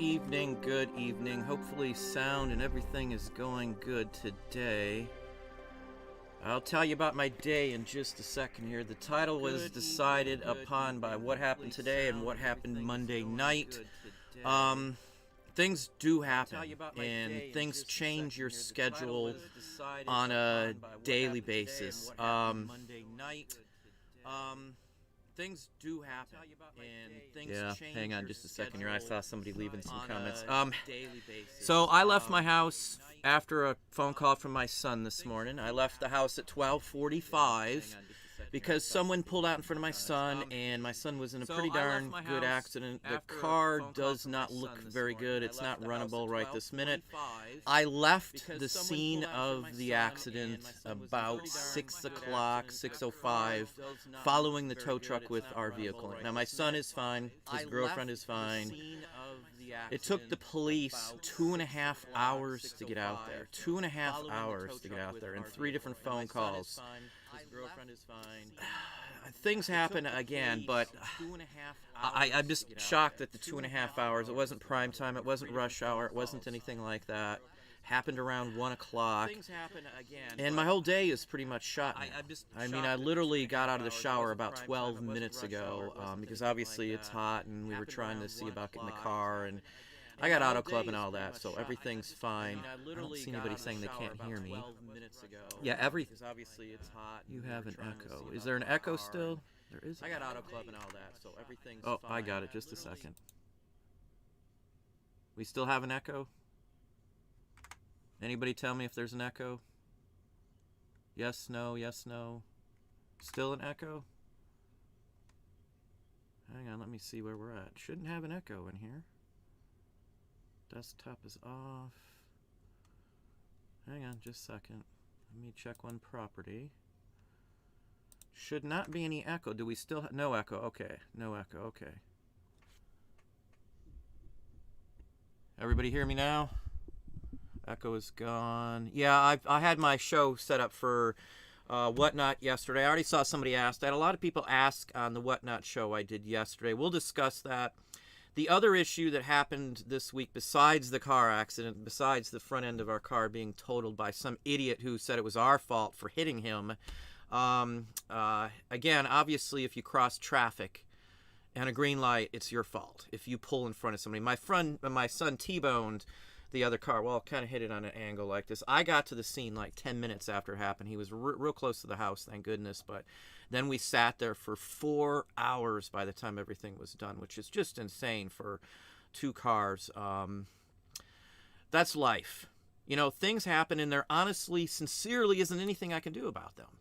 evening, good evening. Hopefully sound and everything is going good today. I'll tell you about my day in just a second here. The title was decided upon by what happened today and what happened Monday night. Things do happen, and things change your schedule on a daily basis. Things do happen, and things change. Hang on just a second here. I saw somebody leaving some comments. So I left my house after a phone call from my son this morning. I left the house at 12:45 because someone pulled out in front of my son, and my son was in a pretty darn good accident. The car does not look very good. It's not runnable right this minute. I left the scene of the accident about 6 o'clock, 6:05, following the tow truck with our vehicle. Now, my son is fine. His girlfriend is fine. It took the police 2.5 hours to get out there. 2.5 hours to get out there, and 3 different phone calls. His girlfriend is fine. Things happen again, but I'm just shocked at the 2.5 hours. It wasn't prime time. It wasn't rush hour. It wasn't anything like that. Happened around 1 o'clock. And my whole day is pretty much shot now. I mean, I literally got out of the shower about 12 minutes ago because obviously it's hot, and we were trying to see about getting the car, and I got Auto Club and all that, so everything's fine. I don't see anybody saying they can't hear me. Yeah, everything. You have an echo. Is there an echo still? There is. I got Auto Club and all that, so everything's fine. Oh, I got it. Just a second. We still have an echo? Anybody tell me if there's an echo? Yes, no, yes, no. Still an echo? Hang on, let me see where we're at. Shouldn't have an echo in here. Desktop is off. Hang on just a second. Let me check one property. Should not be any echo. Do we still have no echo? Okay, no echo. Okay. Everybody hear me now? Echo is gone. Yeah, I had my show set up for Whatnot yesterday. I already saw somebody ask. I had a lot of people ask on the Whatnot show I did yesterday. We'll discuss that. The other issue that happened this week, besides the car accident, besides the front end of our car being totaled by some idiot who said it was our fault for hitting him, again, obviously, if you cross traffic and a green light, it's your fault. If you pull in front of somebody. My son T-boned the other car. Well, kind of hit it on an angle like this. I got to the scene like 10 minutes after it happened. He was real close to the house, thank goodness, but then we sat there for 4 hours by the time everything was done, which is just insane for 2 cars. That's life. You know, things happen, and there honestly, sincerely isn't anything I can do about them.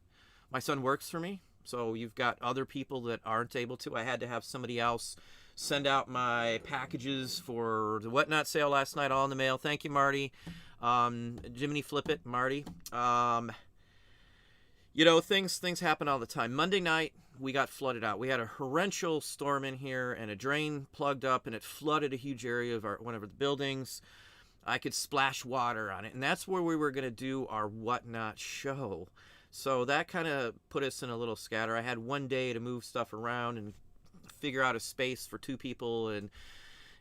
My son works for me, so you've got other people that aren't able to. I had to have somebody else send out my packages for the Whatnot sale last night, all in the mail. Thank you, Marty. Jiminy Flip It, Marty. You know, things happen all the time. Monday night, we got flooded out. We had a torrential storm in here, and a drain plugged up, and it flooded a huge area of one of the buildings. I could splash water on it, and that's where we were going to do our Whatnot show. So that kind of put us in a little scatter. I had one day to move stuff around and figure out a space for 2 people, and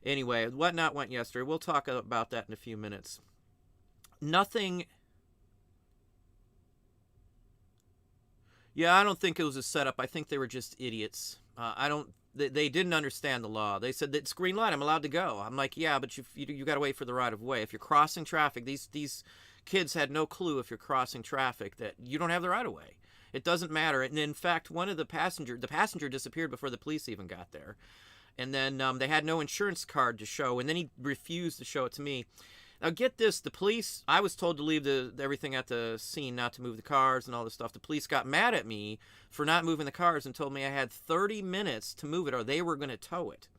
anyway, Whatnot went yesterday. We'll talk about that in a few minutes. Nothing. Yeah, I don't think it was a setup. I think they were just idiots. They didn't understand the law. They said, it's green light, I'm allowed to go. I'm like, yeah, but you got to wait for the right of way. If you're crossing traffic, these kids had no clue, if you're crossing traffic, that you don't have the right of way. It doesn't matter. And in fact, the passenger disappeared before the police even got there. And then they had no insurance card to show, and then he refused to show it to me. Now get this, the police, I was told to leave everything at the scene, not to move the cars and all this stuff. The police got mad at me for not moving the cars and told me I had 30 minutes to move it, or they were going to tow it.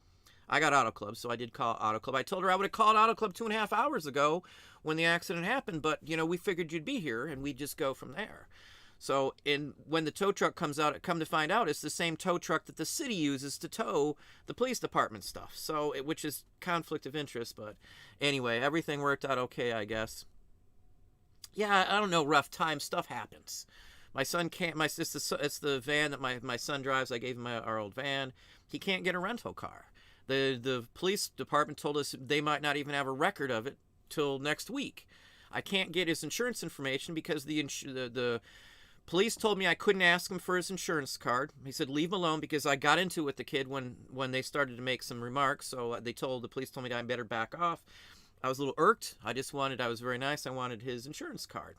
I got Auto Club, so I did call Auto Club. I told her I would have called Auto Club 2.5 hours ago when the accident happened, but, you know, we figured you'd be here, and we'd just go from there. So when the tow truck comes out, come to find out, it's the same tow truck that the city uses to tow the police department stuff. So which is conflict of interest, but anyway, everything worked out okay, I guess. Yeah, I don't know, rough time, stuff happens. My son can't. It's the van that my son drives. I gave him our old van. He can't get a rental car. The police department told us they might not even have a record of it till next week. I can't get his insurance information because the police told me I couldn't ask him for his insurance card. He said, leave him alone, because I got into it with the kid when they started to make some remarks. So the police told me I better back off. I was a little irked. I was very nice. I wanted his insurance card.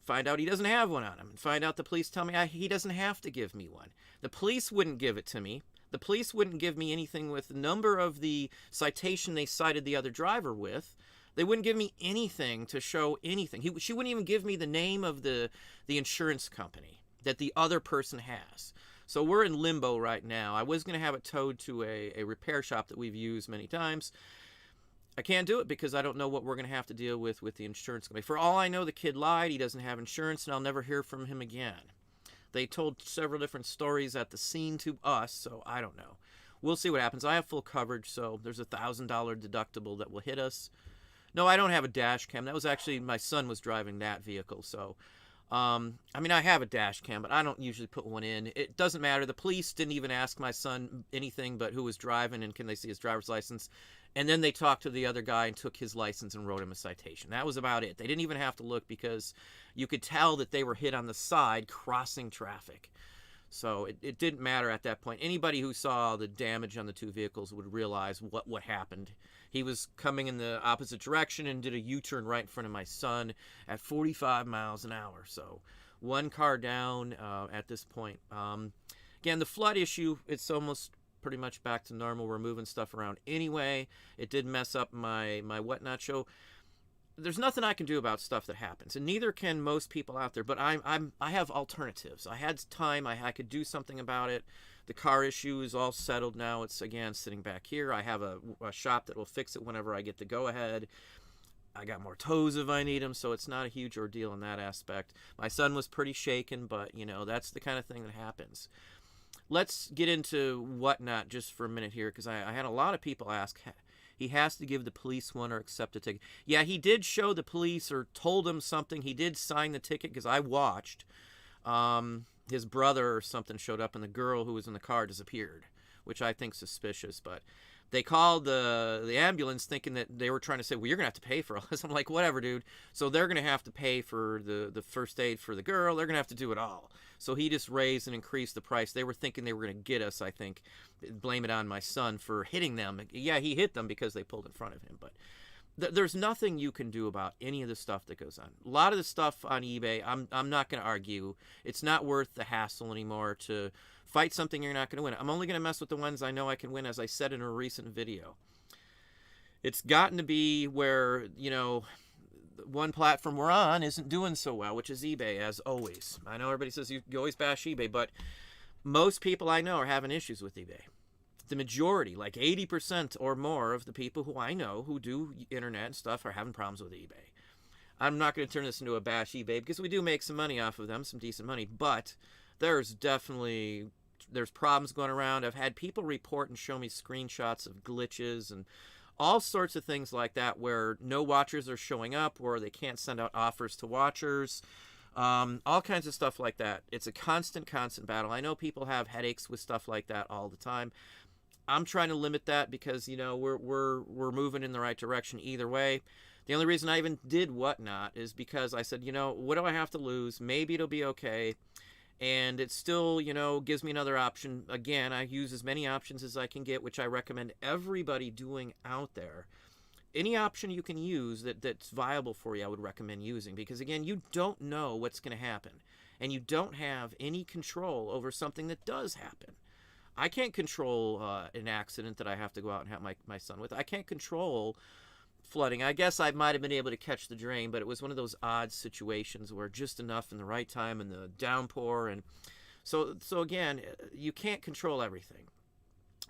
Find out he doesn't have one on him. Find out the police tell me he doesn't have to give me one. The police wouldn't give it to me. The police wouldn't give me anything with the number of the citation they cited the other driver with. They wouldn't give me anything to show anything. She wouldn't even give me the name of the insurance company that the other person has. So we're in limbo right now. I was going to have it towed to a repair shop that we've used many times. I can't do it because I don't know what we're going to have to deal with the insurance company. For all I know, the kid lied. He doesn't have insurance, and I'll never hear from him again. They told several different stories at the scene to us, so I don't know. We'll see what happens. I have full coverage, so there's a $1,000 deductible that will hit us. No, I don't have a dash cam. That was actually, my son was driving that vehicle, so... I mean, I have a dash cam, but I don't usually put one in. It doesn't matter. The police didn't even ask my son anything but who was driving and can they see his driver's license. And then they talked to the other guy and took his license and wrote him a citation. That was about it. They didn't even have to look because you could tell that they were hit on the side crossing traffic. So it didn't matter at that point. Anybody who saw the damage on the two vehicles would realize what happened. He was coming in the opposite direction and did a U-turn right in front of my son at 45 miles an hour. So one car down at this point. Again, the flood issue, it's almost pretty much back to normal. We're moving stuff around anyway. It did mess up my whatnot show. There's nothing I can do about stuff that happens, and neither can most people out there, but I have alternatives. I had time. I could do something about it. The car issue is all settled now. It's, again, sitting back here. I have a shop that will fix it whenever I get the go-ahead. I got more tows if I need them, so it's not a huge ordeal in that aspect. My son was pretty shaken, but, you know, that's the kind of thing that happens. Let's get into whatnot just for a minute here, because I had a lot of people ask, he has to give the police one or accept a ticket. Yeah, he did show the police or told them something. He did sign the ticket because I watched. His brother or something showed up and the girl who was in the car disappeared, which I think is suspicious. But they called the ambulance thinking that they were trying to say, well, you're going to have to pay for all this. I'm like, whatever, dude. So they're going to have to pay for the first aid for the girl. They're going to have to do it all. So he just raised and increased the price. They were thinking they were going to get us, I think. Blame it on my son for hitting them. Yeah, he hit them because they pulled in front of him. But there's nothing you can do about any of the stuff that goes on. A lot of the stuff on eBay, I'm not going to argue. It's not worth the hassle anymore to fight something you're not going to win. I'm only going to mess with the ones I know I can win, as I said in a recent video. It's gotten to be where, you know, one platform we're on isn't doing so well, which is eBay, as always. I know everybody says you always bash eBay, but most people I know are having issues with eBay. The majority, like 80% or more of the people who I know who do internet and stuff are having problems with eBay. I'm not going to turn this into a bash eBay because we do make some money off of them, some decent money, but there's problems going around. I've had people report and show me screenshots of glitches and all sorts of things like that where no watchers are showing up, or they can't send out offers to watchers. All kinds of stuff like that. It's a constant battle. I know people have headaches with stuff like that all the time. I'm trying to limit that because, you know, we're moving in the right direction either way. The only reason I even did whatnot is because I said, you know, what do I have to lose? Maybe it'll be okay. And it still, you know, gives me another option. Again, I use as many options as I can get, which I recommend everybody doing out there. Any option you can use that's viable for you, I would recommend using. Because, again, you don't know what's going to happen. And you don't have any control over something that does happen. I can't control an accident that I have to go out and help my son with. I can't control flooding. I guess I might have been able to catch the drain, but it was one of those odd situations where just enough in the right time and the downpour. And so again, you can't control everything.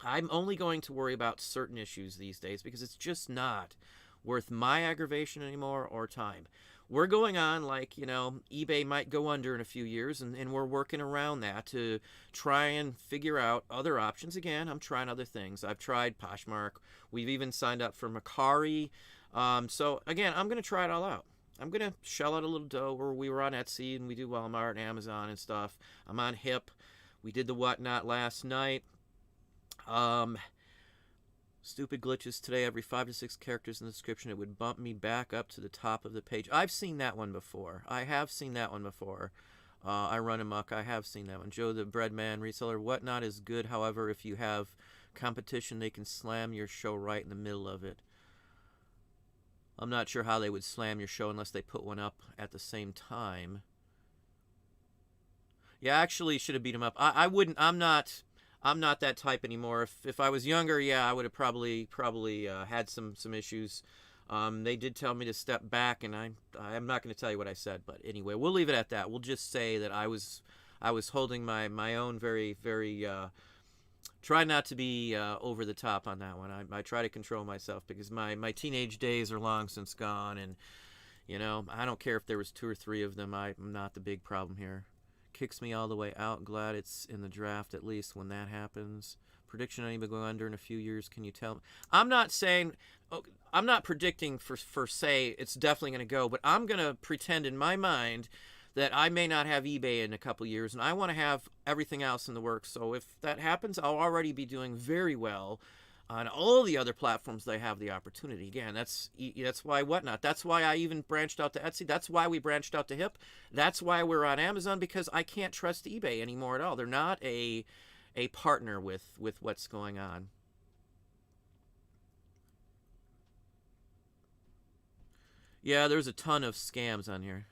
I'm only going to worry about certain issues these days because it's just not worth my aggravation anymore or time. We're going on like, you know, eBay might go under in a few years, and we're working around that to try and figure out other options. Again, I'm trying other things. I've tried Poshmark. We've even signed up for Mercari. So, again, I'm going to try it all out. I'm going to shell out a little dough where we were on Etsy, and we do Walmart and Amazon and stuff. I'm on Hip. We did the whatnot last night. Stupid glitches today. Every 5 to 6 characters in the description, it would bump me back up to the top of the page. I've seen that one before. I have seen that one before. I run amok. I have seen that one. Joe the Breadman reseller. Whatnot is good. However, if you have competition, they can slam your show right in the middle of it. I'm not sure how they would slam your show unless they put one up at the same time. Yeah, actually, should have beat him up. I wouldn't. I'm not that type anymore. If I was younger, yeah, I would have probably had some issues. They did tell me to step back, and I'm not going to tell you what I said, but anyway, we'll leave it at that. We'll just say that I was holding my own very try not to be over the top on that one. I try to control myself because my teenage days are long since gone, and you know, I don't care if there was 2 or 3 of them. I'm not the big problem here. Kicks me all the way out. Glad it's in the draft at least when that happens. Prediction on anybody going under in a few years. Can you tell me? I'm not saying, I'm not predicting for say it's definitely going to go, but I'm going to pretend in my mind that I may not have eBay in a couple years, and I want to have everything else in the works. So if that happens, I'll already be doing very well on all the other platforms they have the opportunity. Again, that's why Whatnot. That's why I even branched out to Etsy. That's why we branched out to Hip. That's why we're on Amazon, because I can't trust eBay anymore at all. They're not a partner with what's going on. Yeah, there's a ton of scams on here.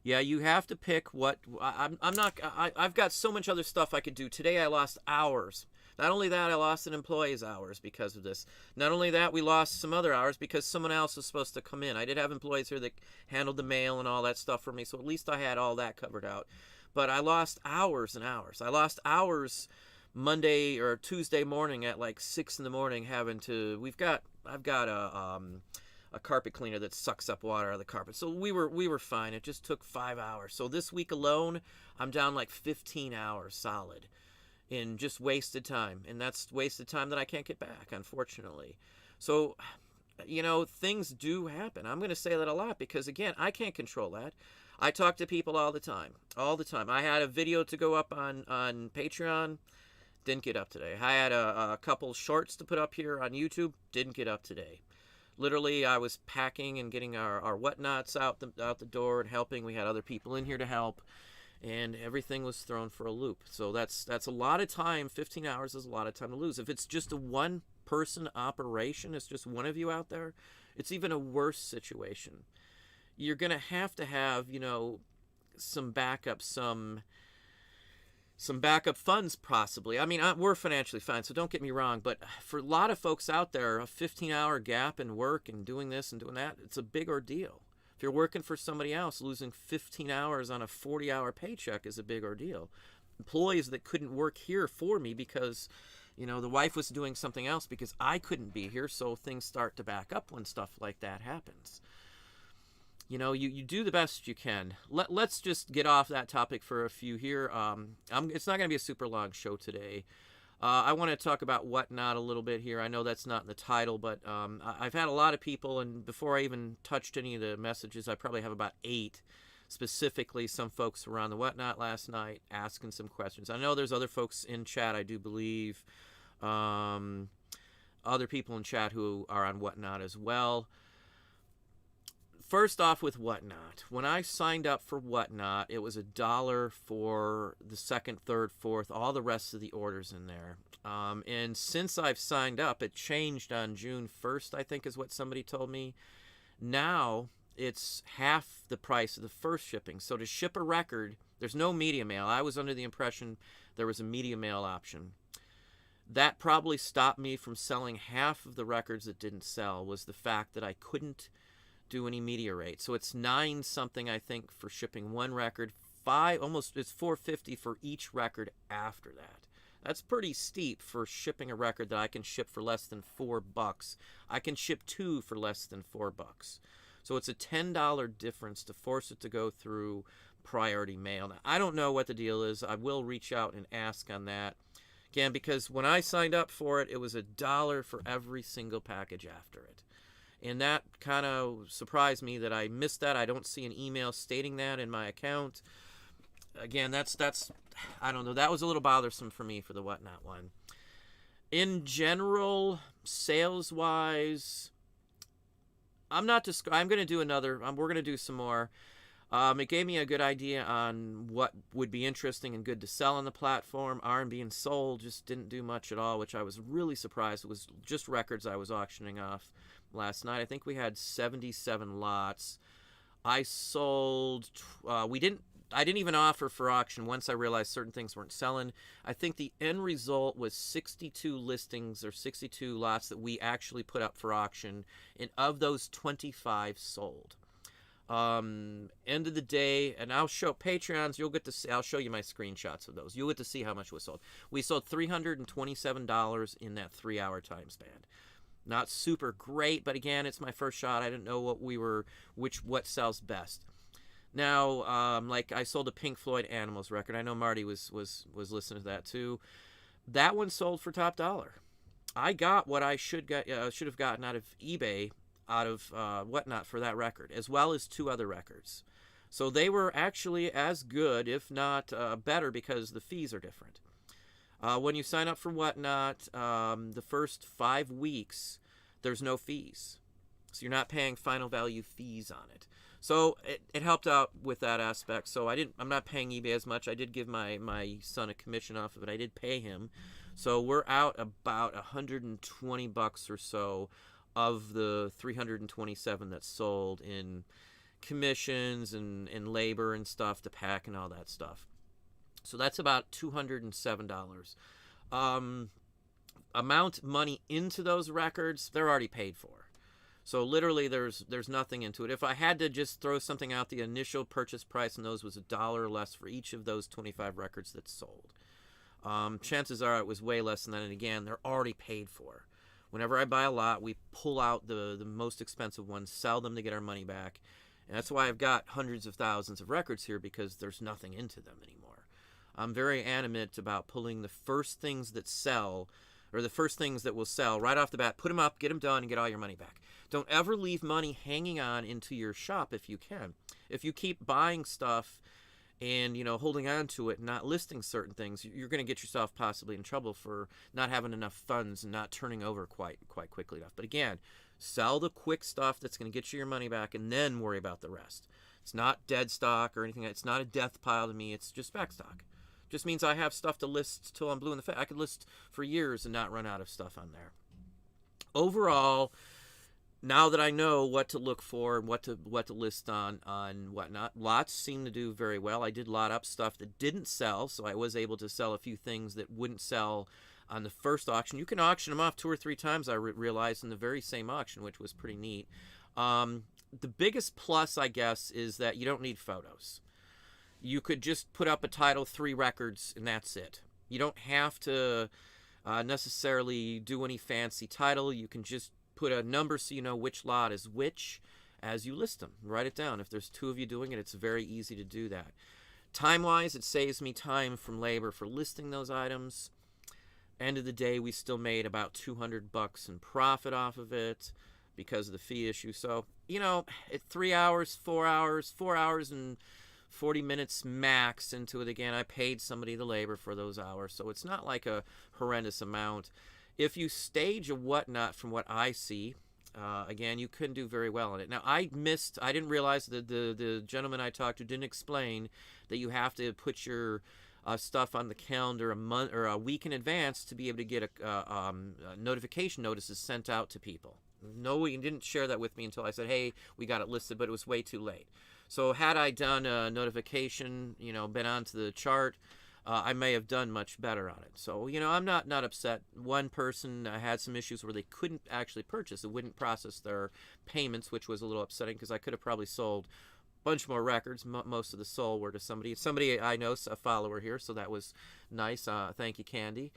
Yeah, you have to pick what I've got so much other stuff I could do. Today I lost hours. Not only that, I lost an employee's hours because of this. Not only that, we lost some other hours because someone else was supposed to come in. I did have employees here that handled the mail and all that stuff for me, so at least I had all that covered out. But I lost hours and hours. I lost hours Monday or Tuesday morning at like 6 in the morning having to. I've got a carpet cleaner that sucks up water out of the carpet. So we were fine. It just took 5 hours. So this week alone, I'm down like 15 hours solid in just wasted time. And that's wasted time that I can't get back, unfortunately. So, you know, things do happen. I'm going to say that a lot because, again, I can't control that. I talk to people all the time. All the time. I had a video to go up on Patreon. Didn't get up today. I had a couple shorts to put up here on YouTube. Didn't get up today. Literally, I was packing and getting our whatnots out the door and helping. We had other people in here to help, and everything was thrown for a loop. So that's a lot of time. 15 hours is a lot of time to lose. If it's just a one-person operation, it's just one of you out there, it's even a worse situation. You're going to have, you know, some backup, some backup funds possibly. I mean, we're financially fine, so don't get me wrong, but for a lot of folks out there, a 15-hour gap in work and doing this and doing that, it's a big ordeal. If you're working for somebody else, losing 15 hours on a 40-hour paycheck is a big ordeal. Employees that couldn't work here for me because, you know, the wife was doing something else because I couldn't be here, so things start to back up when stuff like that happens. You know, you do the best you can. Let's just get off that topic for a few here. It's not going to be a super long show today. I want to talk about Whatnot a little bit here. I know that's not in the title, but I've had a lot of people, and before I even touched any of the messages, I probably have about 8 specifically. Some folks were on the Whatnot last night asking some questions. I know there's other folks in chat, I do believe. Other people in chat who are on Whatnot as well. First off with Whatnot. When I signed up for Whatnot, it was $1 for the 2nd, 3rd, 4th, all the rest of the orders in there. And since I've signed up, it changed on June 1st, I think is what somebody told me. Now it's half the price of the first shipping. So to ship a record, there's no media mail. I was under the impression there was a media mail option. That probably stopped me from selling half of the records that didn't sell, was the fact that I couldn't do any media rate. So it's $9 something, I think, for shipping one record. It's $4.50 for each record after that. That's pretty steep for shipping a record that I can ship for less than $4. I can ship 2 for less than $4. So it's a $10 difference to force it to go through priority mail. Now, I don't know what the deal is. I will reach out and ask on that. Again, because when I signed up for it, it was $1 for every single package after it. And that kind of surprised me that I missed that. I don't see an email stating that in my account. Again, that's I don't know. That was a little bothersome for me for the Whatnot one. In general, sales-wise, I'm going to do another. We're going to do some more. It gave me a good idea on what would be interesting and good to sell on the platform. R&B and soul just didn't do much at all, which I was really surprised. It was just records I was auctioning off last night. I think we had 77 lots. I sold. I didn't even offer for auction once I realized certain things weren't selling. I think the end result was 62 listings or 62 lots that we actually put up for auction, and of those, 25 sold. End of the day, and I'll show Patreons, you'll get to see, I'll show you my screenshots of those. You'll get to see how much was sold. We sold $327 in that 3-hour time span. Not super great, but again, it's my first shot. I didn't know what sells best. Now, like I sold a Pink Floyd Animals record. I know Marty was listening to that too. That one sold for top dollar. I got what I should have gotten out of eBay, out of Whatnot for that record, as well as 2 other records. So they were actually as good, if not better, because the fees are different. When you sign up for Whatnot, the first 5 weeks, there's no fees. So you're not paying final value fees on it. So it helped out with that aspect. So I'm not paying eBay as much. I did give my son a commission off of it. I did pay him. So we're out about $120 or so of the 327 that sold in commissions and labor and stuff to pack and all that stuff. So that's about $207. Amount money into those records, they're already paid for. So literally there's nothing into it. If I had to just throw something out, the initial purchase price on those was $1 or less for each of those 25 records that sold. Chances are it was way less than that, and again, they're already paid for. Whenever I buy a lot, we pull out the most expensive ones, sell them to get our money back. And that's why I've got hundreds of thousands of records here, because there's nothing into them anymore. I'm very animate about pulling the first things that sell, or the first things that will sell right off the bat. Put them up, get them done, and get all your money back. Don't ever leave money hanging on into your shop if you can. If you keep buying stuff and holding on to it and not listing certain things, you're going to get yourself possibly in trouble for not having enough funds and not turning over quite quickly enough. But again, sell the quick stuff that's going to get you your money back, and then worry about the rest. It's not dead stock or anything. It's not a death pile to me. It's just back stock. Just means I have stuff to list till I'm blue in the face. I could list for years and not run out of stuff on there. Overall, now that I know what to look for and what to list on Whatnot, lots seem to do very well. I did lot up stuff that didn't sell, so I was able to sell a few things that wouldn't sell on the first auction. You can auction them off 2 or 3 times, I realized, in the very same auction, which was pretty neat. The biggest plus, I guess, is that you don't need photos. You could just put up a title, 3 records, and that's it. You don't have to necessarily do any fancy title. You can just put a number so you know which lot is which as you list them. Write it down. If there's 2 of you doing it, it's very easy to do that. Time-wise, it saves me time from labor for listing those items. End of the day, we still made about $200 in profit off of it because of the fee issue. So, at 3 hours, 4 hours and 40 minutes max into it. Again, I paid somebody the labor for those hours, so it's not like a horrendous amount. If you stage a Whatnot, from what I see, again, you couldn't do very well on it. Now, I didn't realize that the gentleman I talked to didn't explain that you have to put your stuff on the calendar a month or a week in advance to be able to get a notification notices sent out to people. No, he didn't share that with me until I said, hey, we got it listed, but it was way too late. So had I done a notification, been onto the chart, I may have done much better on it. So, I'm not upset. One person had some issues where they couldn't actually purchase. It wouldn't process their payments, which was a little upsetting because I could have probably sold a bunch more records. Most of the sold were to somebody I know, a follower here, so that was nice. Thank you, Candy.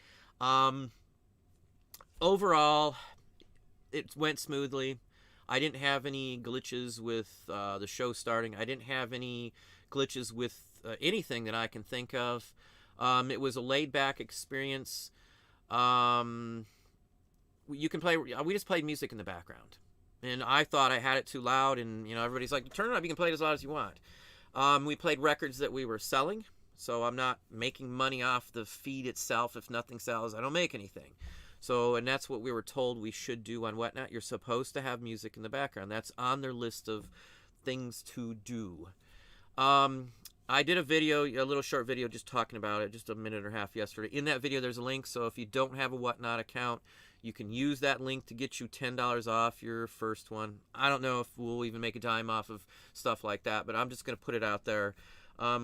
Overall, it went smoothly. I didn't have any glitches with the show starting. I didn't have any glitches with anything that I can think of. It was a laid-back experience. You can play. We just played music in the background, and I thought I had it too loud. And everybody's like, "Turn it up. You can play it as loud as you want." We played records that we were selling, so I'm not making money off the feed itself. If nothing sells, I don't make anything. So, and that's what we were told we should do on Whatnot. You're supposed to have music in the background. That's on their list of things to do. I did a video, a little short video just talking about it, just a minute and a half yesterday. In that video, there's a link, so if you don't have a Whatnot account, you can use that link to get you $10 off your first one. I don't know if we'll even make a dime off of stuff like that, but I'm just going to put it out there.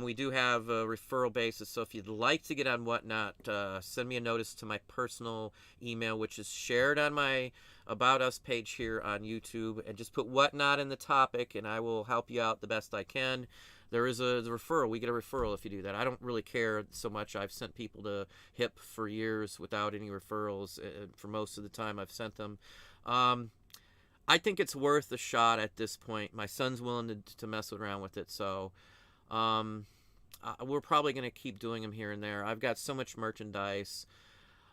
We do have a referral basis, so if you'd like to get on Whatnot, send me a notice to my personal email, which is shared on my About Us page here on YouTube, and just put Whatnot in the topic, and I will help you out the best I can. There is a referral. We get a referral if you do that. I don't really care so much. I've sent people to HIP for years without any referrals. For most of the time I've sent them. I think it's worth a shot at this point. My son's willing to mess around with it, so we're probably going to keep doing them here and there. I've got so much merchandise.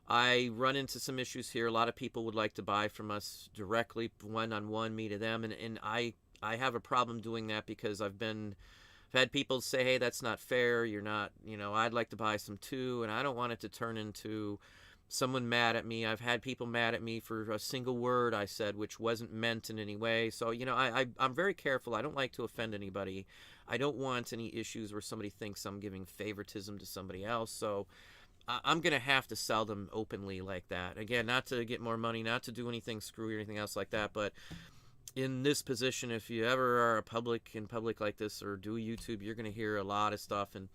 I run into some issues here. A lot of people would like to buy from us directly, one-on-one, me to them, and I have a problem doing that because I've had people say, hey, that's not fair, you're not, I'd like to buy some too, and I don't want it to turn into someone mad at me. I've had people mad at me for a single word I said, which wasn't meant in any way. So, I'm very careful. I don't like to offend anybody. I don't want any issues where somebody thinks I'm giving favoritism to somebody else. So I'm going to have to sell them openly like that. Again, not to get more money, not to do anything screwy or anything else like that, but in this position, if you ever are in public like this or do YouTube, you're going to hear a lot of stuff. And,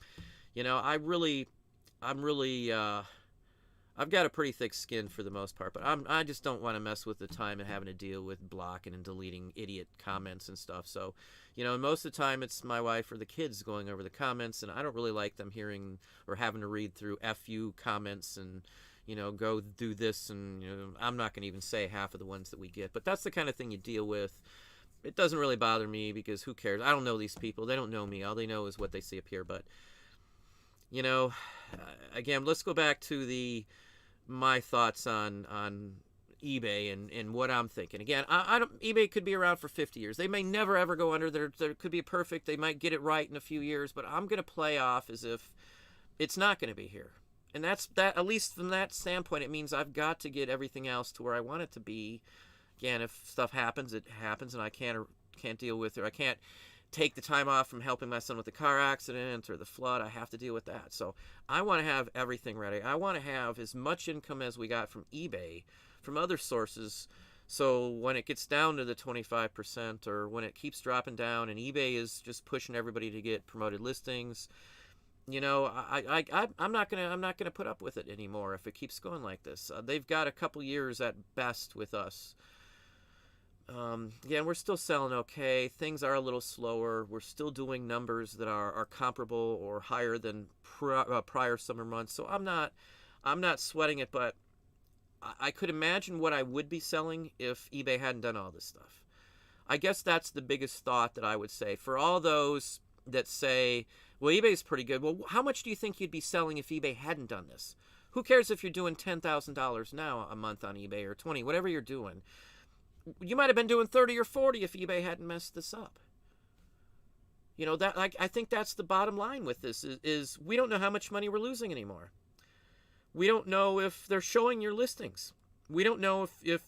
I've got a pretty thick skin for the most part, but I just don't want to mess with the time and having to deal with blocking and deleting idiot comments and stuff. So, most of the time it's my wife or the kids going over the comments, and I don't really like them hearing or having to read through FU comments and, go do this, and I'm not going to even say half of the ones that we get. But that's the kind of thing you deal with. It doesn't really bother me because who cares? I don't know these people. They don't know me. All they know is what they see up here. But, again, let's go back to my thoughts on eBay and what I'm thinking. Again, eBay could be around for 50 years. They may never ever go under. There could be perfect. They might get it right in a few years, but I'm going to play off as if it's not going to be here. And that, at least from that standpoint, it means I've got to get everything else to where I want it to be. Again, if stuff happens, it happens, and I can't deal with it. I can't take the time off from helping my son with the car accident or the flood. I have to deal with that. So I want to have everything ready. I want to have as much income as we got from eBay, from other sources, so when it gets down to the 25% or when it keeps dropping down and eBay is just pushing everybody to get promoted listings, I'm not gonna put up with it anymore if it keeps going like this. They've got a couple years at best with us. Again, we're still selling okay. Things are a little slower. We're still doing numbers that are comparable or higher than prior summer months. So I'm not sweating it, but I could imagine what I would be selling if eBay hadn't done all this stuff. I guess that's the biggest thought that I would say. For all those that say, well, eBay's pretty good. Well, how much do you think you'd be selling if eBay hadn't done this? Who cares if you're doing $10,000 now a month on eBay or 20, whatever you're doing? You might have been doing 30 or 40 if eBay hadn't messed this up. I think that's the bottom line with this is we don't know how much money we're losing anymore. We don't know if they're showing your listings. We don't know if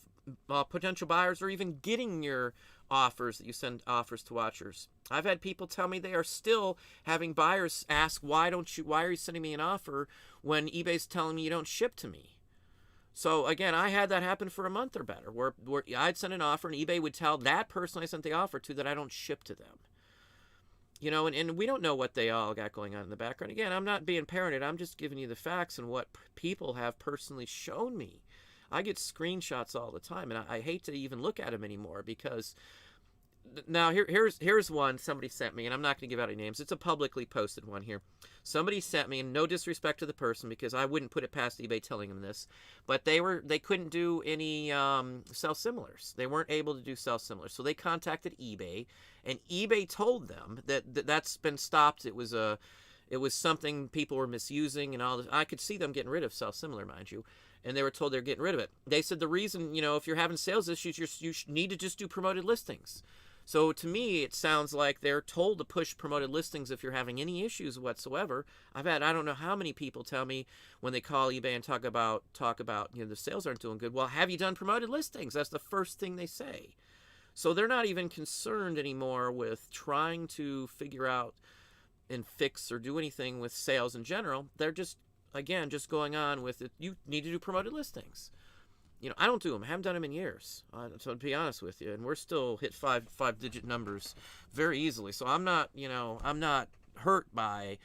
potential buyers are even getting your offers that you send offers to watchers. I've had people tell me they are still having buyers ask, why are you sending me an offer when eBay's telling me you don't ship to me? So again, I had that happen for a month or better, where I'd send an offer and eBay would tell that person I sent the offer to that I don't ship to them. And we don't know what they all got going on in the background. Again, I'm not being paranoid. I'm just giving you the facts and what people have personally shown me. I get screenshots all the time, and I hate to even look at them anymore because now here's one somebody sent me, and I'm not going to give out any names. It's a publicly posted one here. Somebody sent me, and no disrespect to the person because I wouldn't put it past eBay telling them this, but they couldn't do any self-similars. They weren't able to do self-similars, so they contacted eBay, and eBay told them that's been stopped. It was something people were misusing and all this. I could see them getting rid of self-similar, mind you. And they were told they're getting rid of it. They said the reason, if you're having sales issues, you need to just do promoted listings. So to me, it sounds like they're told to push promoted listings if you're having any issues whatsoever. I've had I don't know how many people tell me when they call eBay and talk about the sales aren't doing good. Well, have you done promoted listings? That's the first thing they say. So they're not even concerned anymore with trying to figure out and fix or do anything with sales in general. They're just going on with it. You need to do promoted listings. I don't do them. I haven't done them in years. So to be honest with you, and we're still hit five-digit numbers very easily. So I'm not hurt by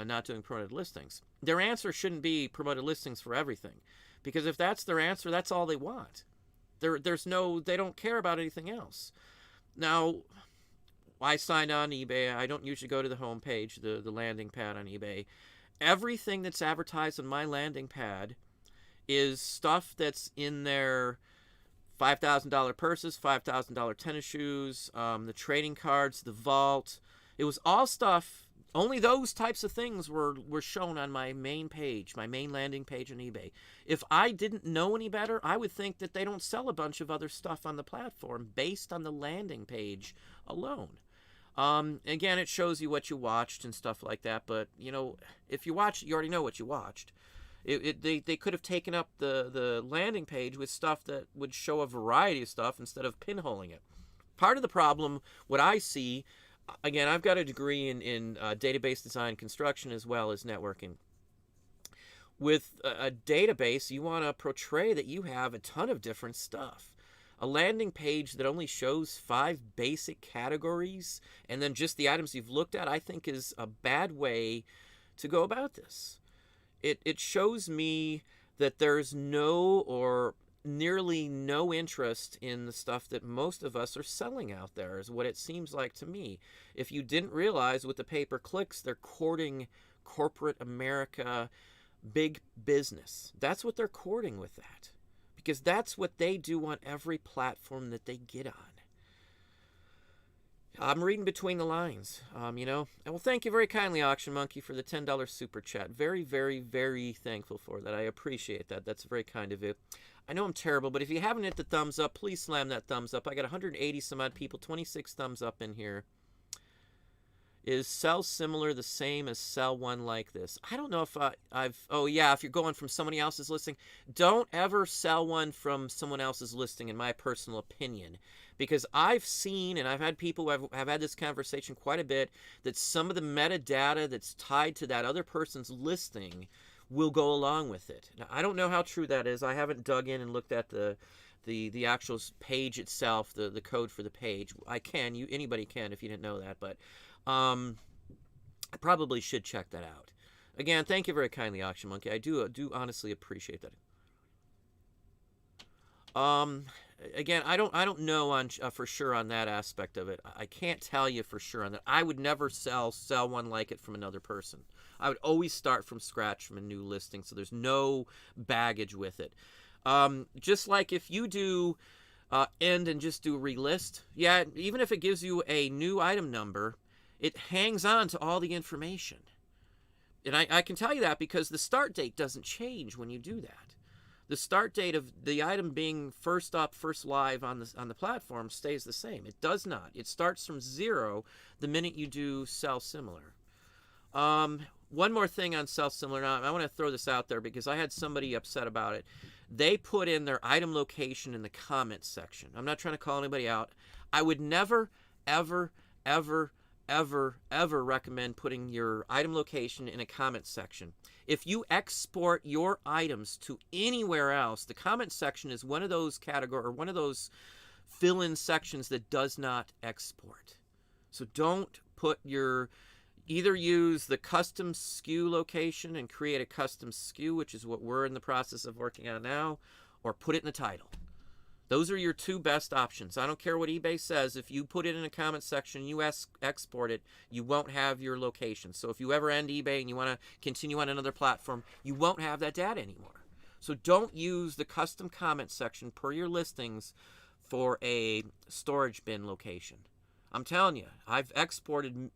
not doing promoted listings. Their answer shouldn't be promoted listings for everything, because if that's their answer, that's all they want. They don't care about anything else. Now, I signed on eBay. I don't usually go to the home page, the landing pad on eBay. Everything that's advertised on my landing pad is stuff that's in their $5,000 purses, $5,000 tennis shoes, the trading cards, the vault. It was all stuff. Only those types of things were shown on my main page, my main landing page on eBay. If I didn't know any better, I would think that they don't sell a bunch of other stuff on the platform based on the landing page alone. Again, it shows you what you watched and stuff like that. But if you watch, you already know what you watched. They could have taken up the landing page with stuff that would show a variety of stuff instead of pinholing it. Part of the problem, what I see, again, I've got a degree in database design construction as well as networking. With a database, you want to portray that you have a ton of different stuff. A landing page that only shows 5 basic categories and then just the items you've looked at, I think is a bad way to go about this. It shows me that there's no or nearly no interest in the stuff that most of us are selling out there, is what it seems like to me. If you didn't realize with the pay-per-clicks, they're courting corporate America, big business. That's what they're courting with that, because that's what they do on every platform that they get on. I'm reading between the lines, Well, thank you very kindly, Auction Monkey, for the $10 super chat. Very, very, very thankful for that. I appreciate that. That's very kind of you. I know I'm terrible, but if you haven't hit the thumbs up, please slam that thumbs up. I got 180 some odd people, 26 thumbs up in here. Is sell similar the same as sell one like this? I don't know if if you're going from somebody else's listing, don't ever sell one from someone else's listing, in my personal opinion. Because I've seen, and I've had people who have had this conversation quite a bit, that some of the metadata that's tied to that other person's listing will go along with it. Now, I don't know how true that is. I haven't dug in and looked at the actual page itself, the code for the page. Anybody can if you didn't know that, but I probably should check that out. Again, thank you very kindly, Auction Monkey. I do honestly appreciate that. Again, I don't know on for sure on that aspect of it. I can't tell you for sure on that. I would never sell one like it from another person. I would always start from scratch from a new listing, so there's no baggage with it. Just like if you do end and just do relist, yeah, even if it gives you a new item number, it hangs on to all the information. And I can tell you that because the start date doesn't change when you do that. The start date of the item being first up, first live on the platform stays the same. It does not. It starts from 0 the minute you do sell similar. One more thing on sell similar. Now, I want to throw this out there because I had somebody upset about it. They put in their item location in the comments section. I'm not trying to call anybody out. I would never, ever, ever, ever, ever recommend putting your item location in a comment section. If you export your items to anywhere else, the comment section is one of those category or one of those fill-in sections that does not export. So don't put either use the custom SKU location and create a custom SKU, which is what we're in the process of working on now, or put it in the title. Those are your two best options. I don't care what eBay says. If you put it in a comment section, you export it, you won't have your location. So if you ever end eBay and you want to continue on another platform, you won't have that data anymore. So don't use the custom comment section per your listings for a storage bin location. I'm telling you, I've exported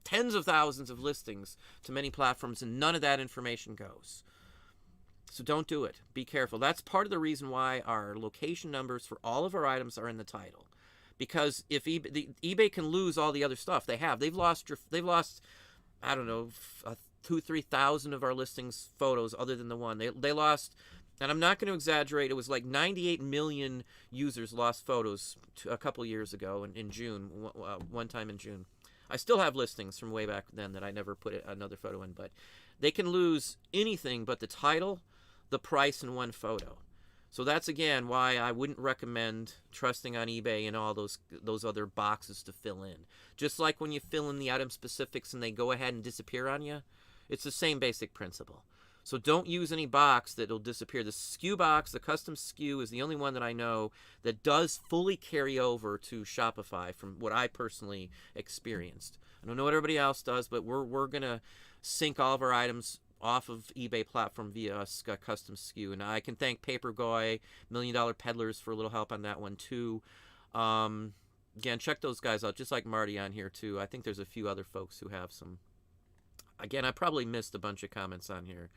tens of thousands of listings to many platforms and none of that information goes. So don't do it. Be careful. That's part of the reason why our location numbers for all of our items are in the title. because if eBay can lose all the other stuff they've lost I don't know 2,000-3,000 of our listings photos other than the one they lost. And I'm not going to exaggerate. It was like 98 million users lost photos a couple years ago in June, one time in June. I still have listings from way back then that I never put another photo in, but they can lose anything but the title, the price, and one photo. So that's, again, why I wouldn't recommend trusting on eBay and all those other boxes to fill in. Just like when you fill in the item specifics and they go ahead and disappear on you, it's the same basic principle. So don't use any box that will disappear. The SKU box, the custom SKU, is the only one that I know that does fully carry over to Shopify from what I personally experienced. I don't know what everybody else does, but we're going to sync all of our items off of eBay platform via a custom SKU. And I can thank Papergoy, $1 Million Peddlers for a little help on that one too. Again, check those guys out, just like Marty on here too. I think there's a few other folks who have some. Again, I probably missed a bunch of comments on here.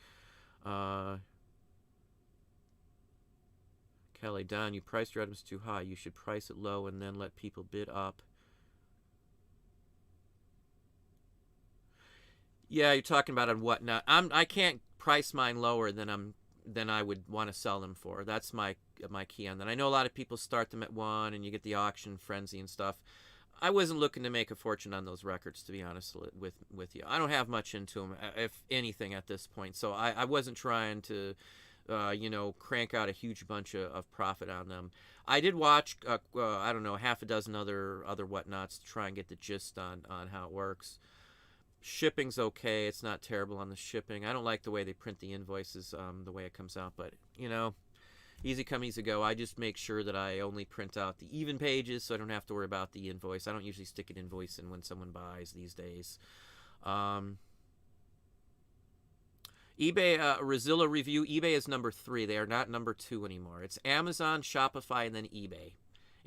Kelly, Don, you priced your items too high. You should price it low and then let people bid up. Yeah, you're talking about on whatnot. I can't price mine lower than I would want to sell them for. That's my key on that. I know a lot of people start them at one, and you get the auction frenzy and stuff. I wasn't looking to make a fortune on those records, to be honest with you. I don't have much into them, if anything, at this point. So I wasn't trying to, crank out a huge bunch of profit on them. I did watch, I don't know, half a dozen other whatnots to try and get the gist on how it works. Shipping's okay. It's not terrible on the shipping. I don't like the way they print the invoices, the way it comes out. But, easy come, easy go. I just make sure that I only print out the even pages so I don't have to worry about the invoice. I don't usually stick an invoice in when someone buys these days. eBay, Rezilla review, eBay is number 3. They are not number 2 anymore. It's Amazon, Shopify, and then eBay.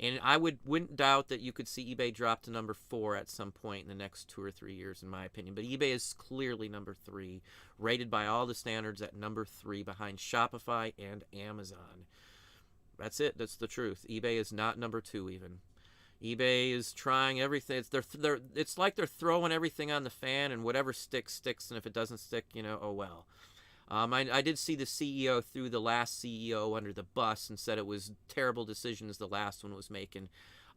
And I wouldn't doubt that you could see eBay drop to number 4 at some point in the next 2 or 3 years, in my opinion. But eBay is clearly number 3, rated by all the standards at number 3 behind Shopify and Amazon. That's it. That's the truth. eBay is not number 2 even. eBay is trying everything. It's like they're throwing everything on the fan, and whatever sticks, and if it doesn't stick, oh well. I did see the CEO threw the last CEO under the bus and said it was terrible decisions the last one was making.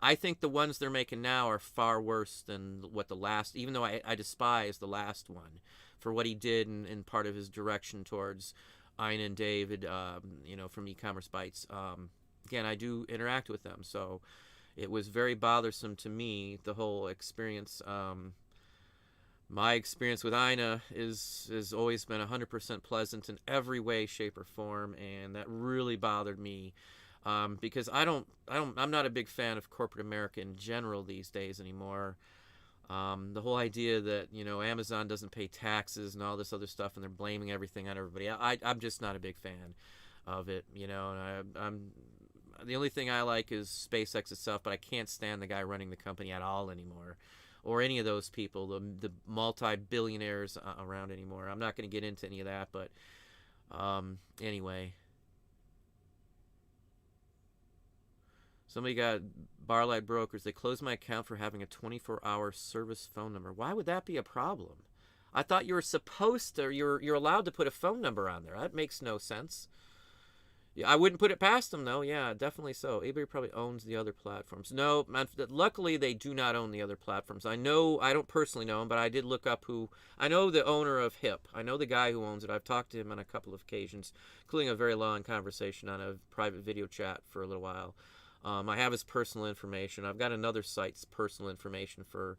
I think the ones they're making now are far worse than what the last, even though I despise the last one for what he did in part of his direction towards Ina and David, from E-Commerce Bytes. Again, I do interact with them, so it was very bothersome to me, the whole experience. My experience with Ina has always been 100% pleasant in every way, shape, or form, and that really bothered me because I'm not a big fan of corporate America in general these days anymore. The whole idea that Amazon doesn't pay taxes and all this other stuff, and they're blaming everything on everybody. I'm just not a big fan of it. And I'm the only thing I like is SpaceX itself, but I can't stand the guy running the company at all anymore. Or any of those people, the multi-billionaires around anymore. I'm not going to get into any of that, but anyway. Somebody got Barlight Brokers. They closed my account for having a 24-hour service phone number. Why would that be a problem? I thought you were supposed to, you're allowed to put a phone number on there. That makes no sense. Yeah, I wouldn't put it past them, though. Yeah, definitely so. eBay probably owns the other platforms. No, luckily they do not own the other platforms. I don't personally know him, but I did look up I know the owner of HIP. I know the guy who owns it. I've talked to him on a couple of occasions, including a very long conversation on a private video chat for a little while. I have his personal information. I've got another site's personal information for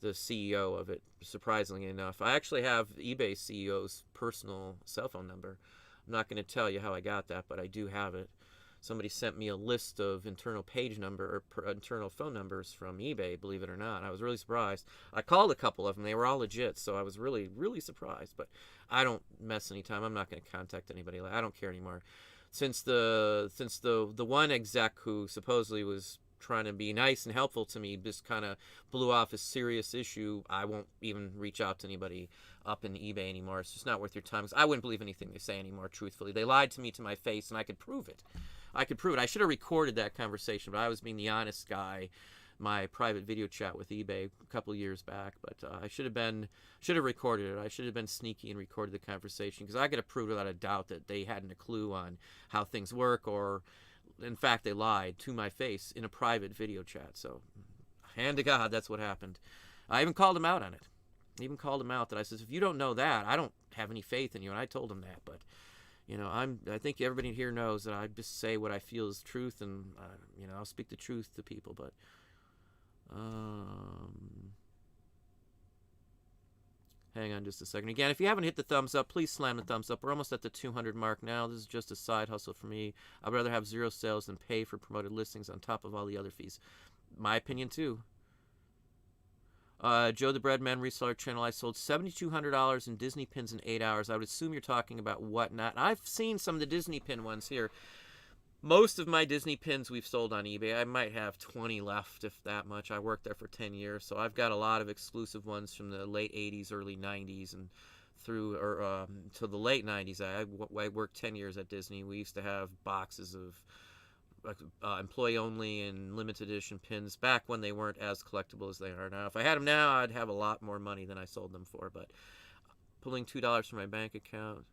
the CEO of it, surprisingly enough. I actually have eBay CEO's personal cell phone number. I'm not going to tell you how I got that, but I do have it. Somebody sent me a list of internal page number or internal phone numbers from eBay, believe it or not. I was really surprised. I called a couple of them. They were all legit, so I was really, really surprised. But I don't mess any time. I'm not going to contact anybody. I don't care anymore. Since the one exec who supposedly was trying to be nice and helpful to me just kind of blew off a serious issue, I won't even reach out to anybody up in eBay anymore. It's just not worth your time. I wouldn't believe anything they say anymore, truthfully. They lied to me to my face, and I could prove it. I should have recorded that conversation, but I was being the honest guy my private video chat with eBay a couple years back, but I should have recorded it. I should have been sneaky and recorded the conversation, because I could have proved without a doubt that they hadn't a clue on how things work, or in fact they lied to my face in a private video chat. So, hand to God, that's what happened. I even called him out on it. I even called him out that I says, if you don't know that, I don't have any faith in you, and I told him that. But I think everybody here knows that I just say what I feel is truth, and I'll speak the truth to people. But hang on just a second. Again, if you haven't hit the thumbs up, please slam the thumbs up. We're almost at the 200 mark now. This is just a side hustle for me. I'd rather have 0 sales than pay for promoted listings on top of all the other fees. My opinion too. Joe the Breadman Reseller Channel, I sold $7,200 in Disney pins in 8 hours. I would assume you're talking about Whatnot. I've seen some of the Disney pin ones here. Most of my Disney pins we've sold on eBay. I might have 20 left, if that much. I worked there for 10 years, so I've got a lot of exclusive ones from the late 80s, early 90s, and through to the late 90s. I worked 10 years at Disney. We used to have boxes of employee only and limited edition pins back when they weren't as collectible as they are now. If I had them now, I'd have a lot more money than I sold them for. But pulling $2 from my bank account.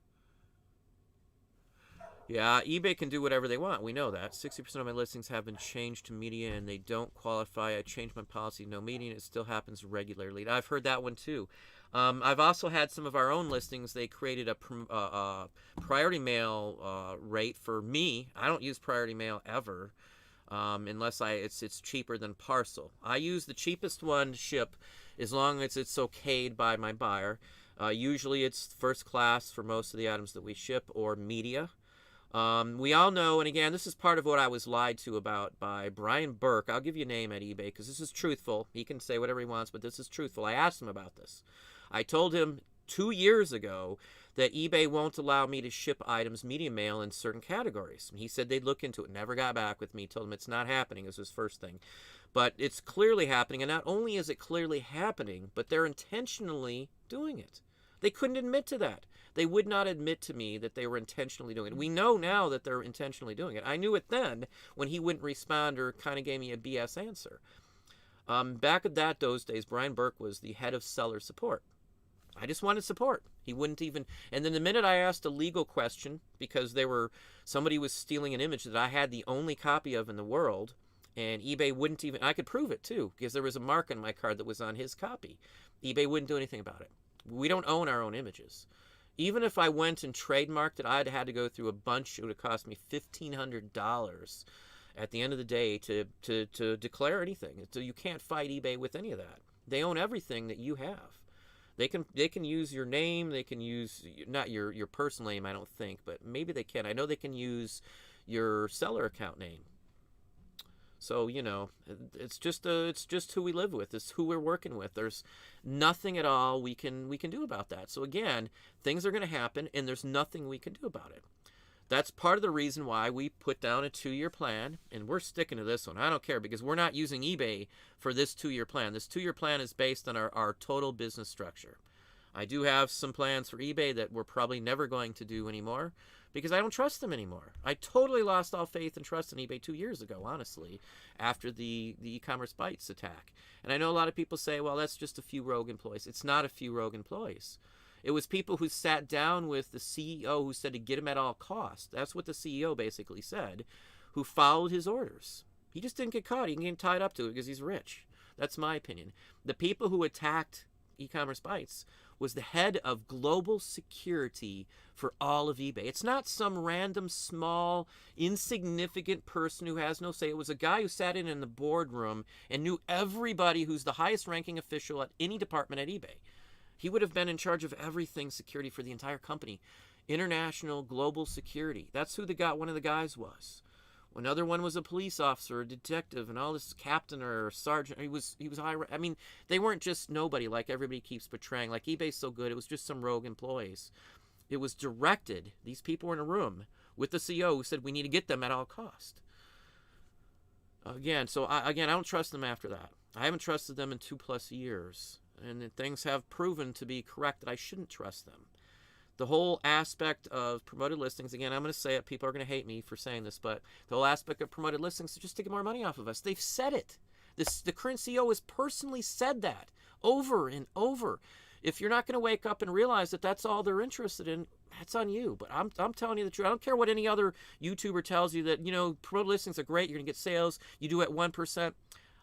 Yeah, eBay can do whatever they want. We know that. 60% of my listings have been changed to media and they don't qualify. I changed my policy, no media, and it still happens regularly. I've heard that one too. I've also had some of our own listings. They created a priority mail rate for me. I don't use priority mail ever, unless it's cheaper than parcel. I use the cheapest one to ship as long as it's okayed by my buyer. Usually it's first class for most of the items that we ship, or media. We all know, and again, this is part of what I was lied to about by Brian Burke. I'll give you a name at eBay because this is truthful. He can say whatever he wants, but this is truthful. I asked him about this. I told him 2 years ago that eBay won't allow me to ship items media mail in certain categories. He said they'd look into it. Never got back with me. Told him it's not happening. It was his first thing. But it's clearly happening, and not only is it clearly happening, but they're intentionally doing it. They couldn't admit to that. They would not admit to me that they were intentionally doing it. We know now that they're intentionally doing it. I knew it then when he wouldn't respond or kind of gave me a BS answer. Back at those days, Brian Burke was the head of seller support. I just wanted support. He wouldn't even, and then the minute I asked a legal question, because somebody was stealing an image that I had the only copy of in the world, and eBay wouldn't even, I could prove it too, because there was a mark on my card that was on his copy. eBay wouldn't do anything about it. We don't own our own images. Even if I went and trademarked it, I'd had to go through a bunch. It would have cost me $1,500 at the end of the day to declare anything. So you can't fight eBay with any of that. They own everything that you have. They can use your name. They can use, not your personal name, I don't think, but maybe they can. I know they can use your seller account name. So, it's just who we live with. It's who we're working with. There's nothing at all we can do about that. So again, things are going to happen, and there's nothing we can do about it. That's part of the reason why we put down a 2-year plan, and we're sticking to this one. I don't care, because we're not using eBay for this 2-year plan. This 2-year plan is based on our total business structure. I do have some plans for eBay that we're probably never going to do anymore, because I don't trust them anymore. I totally lost all faith and trust in eBay 2 years ago, honestly, after the e-commerce bites attack. And I know a lot of people say, well, that's just a few rogue employees. It's not a few rogue employees. It was people who sat down with the CEO who said to get him at all costs. That's what the CEO basically said, who followed his orders. He just didn't get caught. He didn't get tied up to it because he's rich. That's my opinion. The people who attacked e-commerce bites was the head of global security for all of eBay. It's not some random, small, insignificant person who has no say. It was a guy who sat in the boardroom and knew everybody who's the highest ranking official at any department at eBay. He would have been in charge of everything security for the entire company. International, global security. That's who one of the guys was. Another one was a police officer, a detective, and all this captain or sergeant. He was high. I mean, they weren't just nobody like everybody keeps portraying. Like eBay's so good, it was just some rogue employees. It was directed. These people were in a room with the CEO who said we need to get them at all cost. Again, I don't trust them after that. I haven't trusted them in 2+ years, and things have proven to be correct that I shouldn't trust them. The whole aspect of promoted listings, again, I'm going to say it, people are going to hate me for saying this, but the whole aspect of promoted listings is just to get more money off of us. They've said it. The current CEO has personally said that over and over. If you're not going to wake up and realize that that's all they're interested in, that's on you. But I'm telling you the truth. I don't care what any other YouTuber tells you that, promoted listings are great, you're going to get sales, you do it 1%.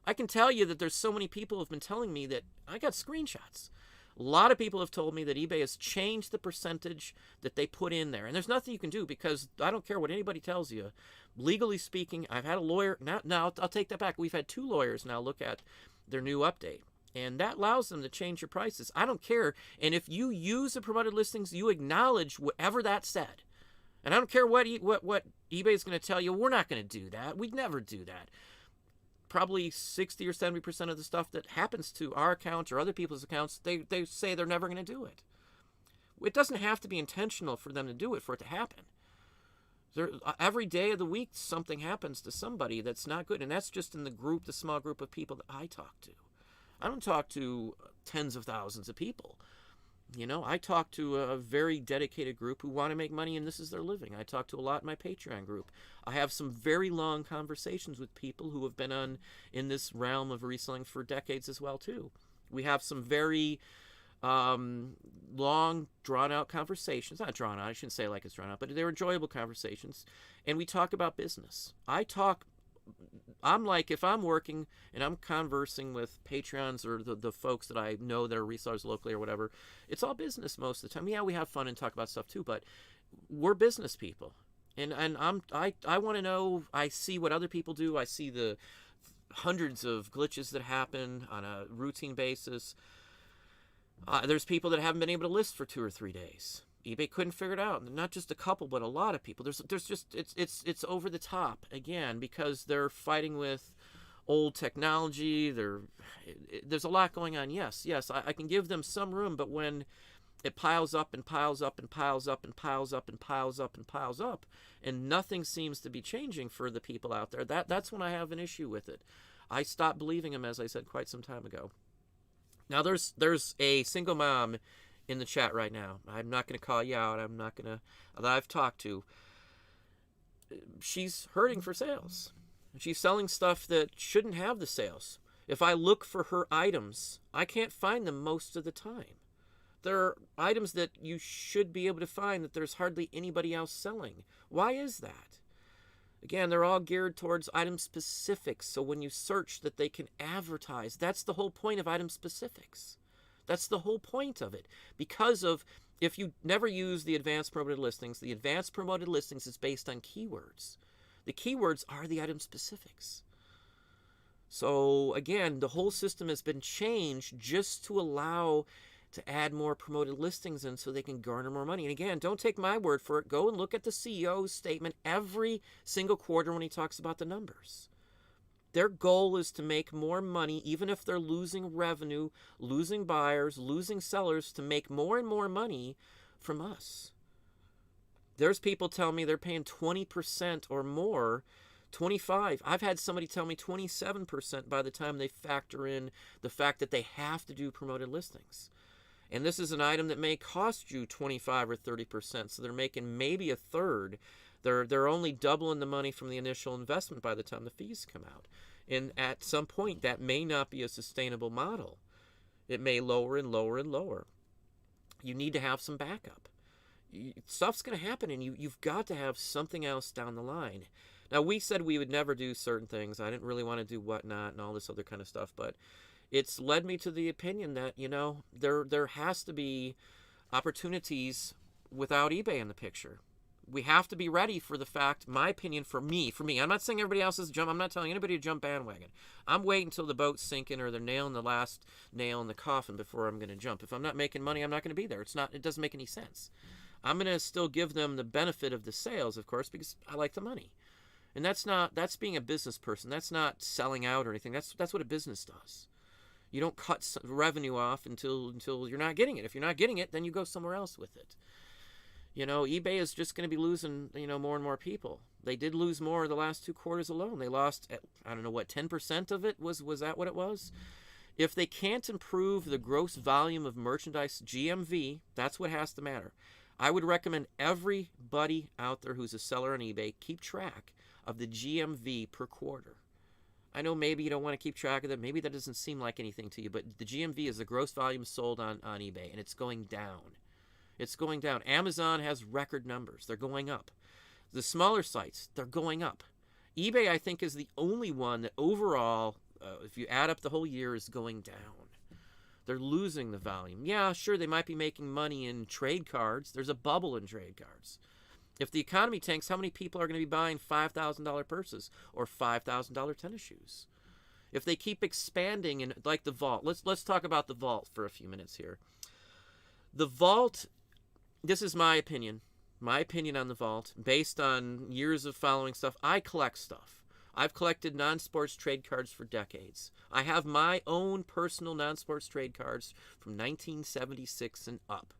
I can tell you that there's so many people who have been telling me that. I got screenshots. A lot of people have told me that eBay has changed the percentage that they put in there. And there's nothing you can do, because I don't care what anybody tells you. Legally speaking, I've had a lawyer. Now I'll take that back. We've had 2 lawyers now look at their new update. And that allows them to change your prices. I don't care. And if you use the promoted listings, you acknowledge whatever that said. And I don't care what eBay is going to tell you. We're not going to do that. We'd never do that. Probably 60 or 70% of the stuff that happens to our accounts or other people's accounts, they say they're never going to do it. It doesn't have to be intentional for them to do it for it to happen. Every day of the week, something happens to somebody that's not good. And that's just in the small group of people that I talk to. I don't talk to tens of thousands of people. I talk to a very dedicated group who want to make money, and this is their living. I talk to a lot in my Patreon group. I have some very long conversations with people who have been in this realm of reselling for decades as well, too. We have some very long, drawn-out conversations. Not drawn-out, I shouldn't say like it's drawn-out, but they're enjoyable conversations. And we talk about business. I'm like, if I'm working and I'm conversing with Patreons or the folks that I know that are resellers locally or whatever, it's all business most of the time. Yeah, we have fun and talk about stuff too, but we're business people. And I want to know, I see what other people do. I see the hundreds of glitches that happen on a routine basis. There's people that haven't been able to list for 2 or 3 days. eBay couldn't figure it out. Not just a couple, but a lot of people. There's just it's over the top again, because they're fighting with old technology. There's a lot going on. Yes, I can give them some room, but when it piles up and piles up and piles up and piles up and piles up and piles up, and nothing seems to be changing for the people out there, that's when I have an issue with it. I stopped believing them, as I said quite some time ago. Now there's a single mom in the chat right now. I'm not going to call you out. That I've talked to. She's hurting for sales. She's selling stuff that shouldn't have the sales. If I look for her items, I can't find them most of the time. There are items that you should be able to find that there's hardly anybody else selling. Why is that? Again, they're all geared towards item specifics, so when you search that they can advertise. That's the whole point of item specifics. That's the whole point of it. Because of, if you never use the advanced promoted listings, the advanced promoted listings is based on keywords. The keywords are the item specifics. So again, the whole system has been changed just to allow to add more promoted listings in so they can garner more money. And again, don't take my word for it. Go and look at the CEO's statement every single quarter when he talks about the numbers. Their goal is to make more money, even if they're losing revenue, losing buyers, losing sellers, to make more and more money from us. There's people telling me they're paying 20% or more, 25%. I've had somebody tell me 27% by the time they factor in the fact that they have to do promoted listings. And this is an item that may cost you 25 or 30%, so they're making maybe a third. They're only doubling the money from the initial investment by the time the fees come out. And at some point, that may not be a sustainable model. It may lower and lower and lower. You need to have some backup. Stuff's going to happen, and you've got to have something else down the line. Now, we said we would never do certain things. I didn't really want to do whatnot and all this other kind of stuff, but it's led me to the opinion that, there has to be opportunities without eBay in the picture. We have to be ready for the fact, my opinion, for me, I'm not saying everybody else is jump. I'm not telling anybody to jump bandwagon. I'm waiting until the boat's sinking or they're nailing the last nail in the coffin before I'm going to jump. If I'm not making money, I'm not going to be there. It doesn't make any sense. I'm going to still give them the benefit of the sales, of course, because I like the money. And that's being a business person. That's not selling out or anything. That's what a business does. You don't cut revenue off until you're not getting it. If you're not getting it, then you go somewhere else with it. eBay is just going to be losing, more and more people. They did lose more the last 2 quarters alone. They lost, 10% of it? Was that what it was? If they can't improve the gross volume of merchandise, GMV, that's what has to matter. I would recommend everybody out there who's a seller on eBay keep track of the GMV per quarter. I know maybe you don't want to keep track of that. Maybe that doesn't seem like anything to you, but the GMV is the gross volume sold on eBay, and it's going down. It's going down. Amazon has record numbers. They're going up. The smaller sites, they're going up. eBay, I think, is the only one that overall, if you add up the whole year, is going down. They're losing the volume. Yeah, sure, they might be making money in trade cards. There's a bubble in trade cards. If the economy tanks, how many people are going to be buying $5,000 purses or $5,000 tennis shoes? If they keep expanding, and like the vault, let's talk about the vault for a few minutes here. The vault, this is my opinion on the vault, based on years of following stuff. I collect stuff. I've collected non-sports trade cards for decades. I have my own personal non-sports trade cards from 1976 and up.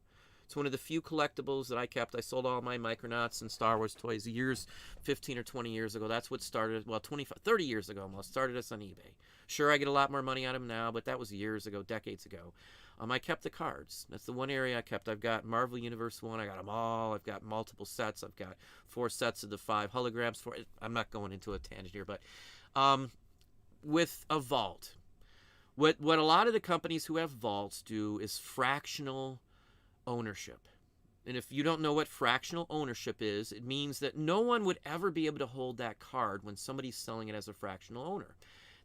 It's one of the few collectibles that I kept. I sold all my Micronauts and Star Wars toys 15 or 20 years ago. That's what started, 30 years ago almost, started us on eBay. Sure, I get a lot more money out of them now, but that was years ago, decades ago. I kept the cards. That's the one area I kept. I've got Marvel Universe 1. I got them all. I've got multiple sets. I've got 4 sets of the 5 holograms. I'm not going into a tangent here, but with a vault, what a lot of the companies who have vaults do is fractional ownership. And if you don't know what fractional ownership is, it means that no one would ever be able to hold that card when somebody's selling it as a fractional owner.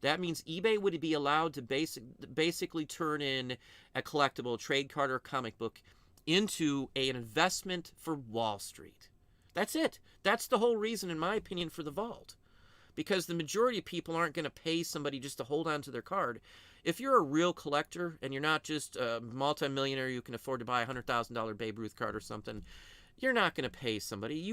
That means eBay would be allowed to basically turn in a collectible, trade card, or comic book into an investment for Wall Street. That's it. That's the whole reason, in my opinion, for the vault. Because the majority of people aren't going to pay somebody just to hold on to their card. If you're a real collector and you're not just a multimillionaire, you can afford to buy a $100,000 Babe Ruth card or something, you're not going to pay somebody.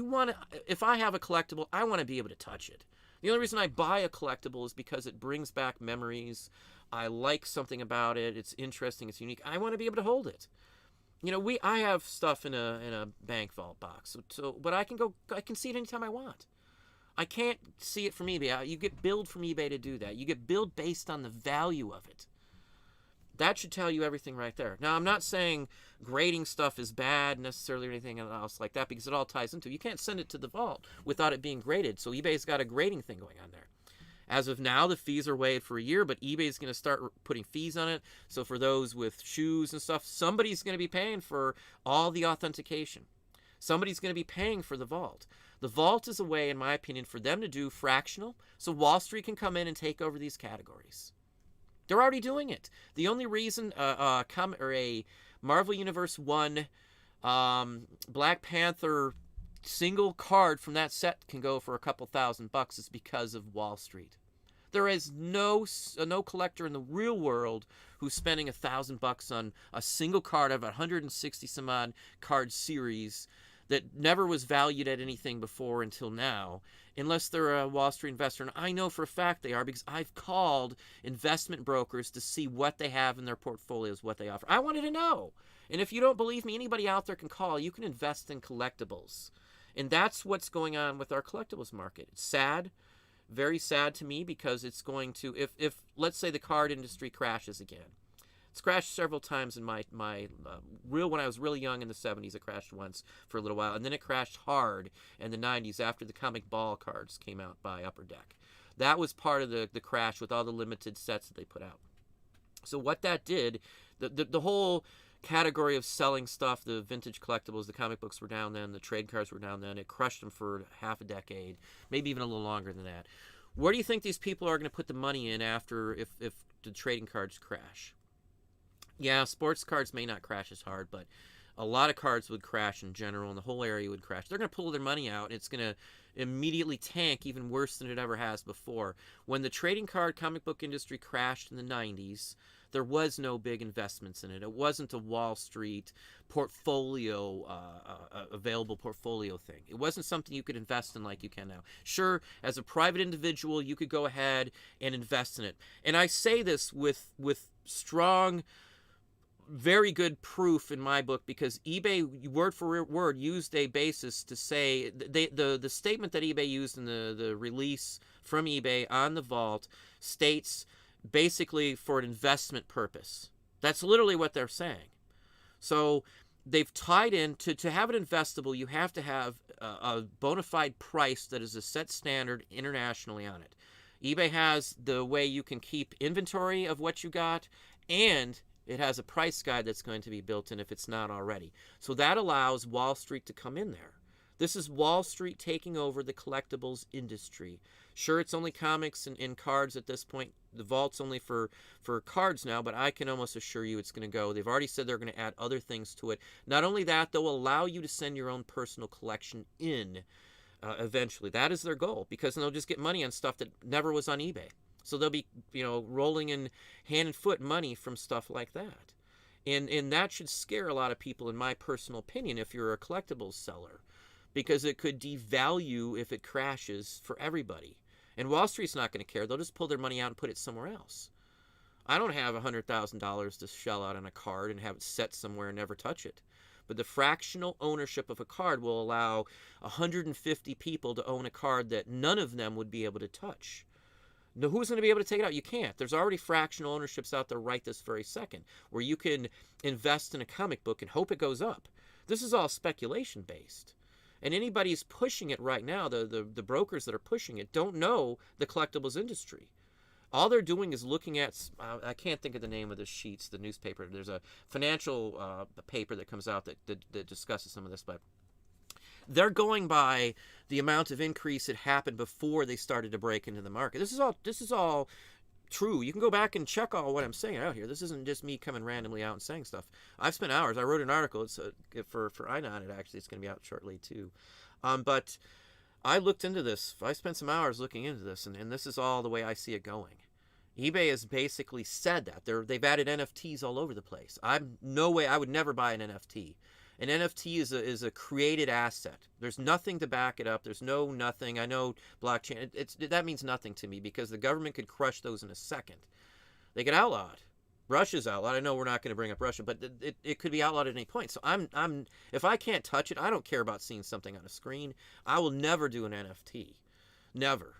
If I have a collectible, I want to be able to touch it. The only reason I buy a collectible is because it brings back memories. I like something about it. It's interesting. It's unique. I want to be able to hold it. I have stuff in a bank vault box, but I can see it anytime I want. I can't see it from eBay. You get billed from eBay to do that. You get billed based on the value of it. That should tell you everything right there. Now, I'm not saying grading stuff is bad necessarily or anything else like that, because it all ties into it. You can't send it to the vault without it being graded. So eBay's got a grading thing going on there. As of now, the fees are waived for a year, but eBay's going to start putting fees on it. So for those with shoes and stuff, somebody's going to be paying for all the authentication. Somebody's going to be paying for the vault. The vault is a way, in my opinion, for them to do fractional, so Wall Street can come in and take over these categories. They're already doing it. The only reason a Marvel Universe 1 Black Panther single card from that set can go for a couple $1,000 is because of Wall Street. There is no collector in the real world who's spending $1,000 on a single card of a 160 some odd card series that never was valued at anything before until now, unless they're a Wall Street investor. And I know for a fact they are, because I've called investment brokers to see what they have in their portfolios, what they offer. I wanted to know. And if you don't believe me, anybody out there can call. You can invest in collectibles. And that's what's going on with our collectibles market. It's sad, very sad to me, because it's going to, if let's say the card industry crashes again. It's crashed several times in when I was really young in the 70s. It crashed once for a little while, and then it crashed hard in the 90s after the comic ball cards came out by Upper Deck. That was part of the crash with all the limited sets that they put out. So what that did, the whole category of selling stuff, the vintage collectibles, the comic books were down then, the trade cards were down then. It crushed them for half a decade, maybe even a little longer than that. Where do you think these people are going to put the money in after if the trading cards crash? Yeah, sports cards may not crash as hard, but a lot of cards would crash in general, and the whole area would crash. They're going to pull their money out, and it's going to immediately tank even worse than it ever has before. When the trading card comic book industry crashed in the 90s, there was no big investments in it. It wasn't a Wall Street portfolio, available portfolio thing. It wasn't something you could invest in like you can now. Sure, as a private individual, you could go ahead and invest in it. And I say this with strong, very good proof in my book, because eBay, word for word, used a basis to say, the statement that eBay used in the release from eBay on the vault states basically for an investment purpose. That's literally what they're saying. So they've tied in, to have it investable, you have to have a bona fide price that is a set standard internationally on it. eBay has the way you can keep inventory of what you got, and it has a price guide that's going to be built in if it's not already. So that allows Wall Street to come in there. This is Wall Street taking over the collectibles industry. Sure, it's only comics and cards at this point. The vault's only for cards now, but I can almost assure you it's going to go. They've already said they're going to add other things to it. Not only that, they'll allow you to send your own personal collection in eventually. That is their goal, because they'll just get money on stuff that never was on eBay. So they'll be, rolling in hand and foot money from stuff like that. And that should scare a lot of people, in my personal opinion, if you're a collectibles seller, because it could devalue if it crashes for everybody. And Wall Street's not going to care. They'll just pull their money out and put it somewhere else. I don't have $100,000 to shell out on a card and have it set somewhere and never touch it. But the fractional ownership of a card will allow 150 people to own a card that none of them would be able to touch. Now, who's going to be able to take it out? You can't. There's already fractional ownerships out there right this very second, where you can invest in a comic book and hope it goes up. This is all speculation based. And anybody who's pushing it right now, the brokers that are pushing it, don't know the collectibles industry. All they're doing is looking at, I can't think of the name of the sheets, the newspaper. There's a financial paper that comes out that discusses some of this, but they're going by the amount of increase that happened before they started to break into the market. This is all true. You can go back and check all what I'm saying out here. This isn't just me coming randomly out and saying stuff. I've spent hours. I wrote an article. It's for INON. It actually, it's going to be out shortly too. But I looked into this. I spent some hours looking into this, and this is all the way I see it going. eBay has basically said that they've added NFTs all over the place. I would never buy an NFT. An NFT is a created asset. There's nothing to back it up. There's nothing. I know blockchain. That means nothing to me, because the government could crush those in a second. They get outlawed. Russia's outlawed. I know we're not going to bring up Russia, but it could be outlawed at any point. So if I can't touch it, I don't care about seeing something on a screen. I will never do an NFT. Never,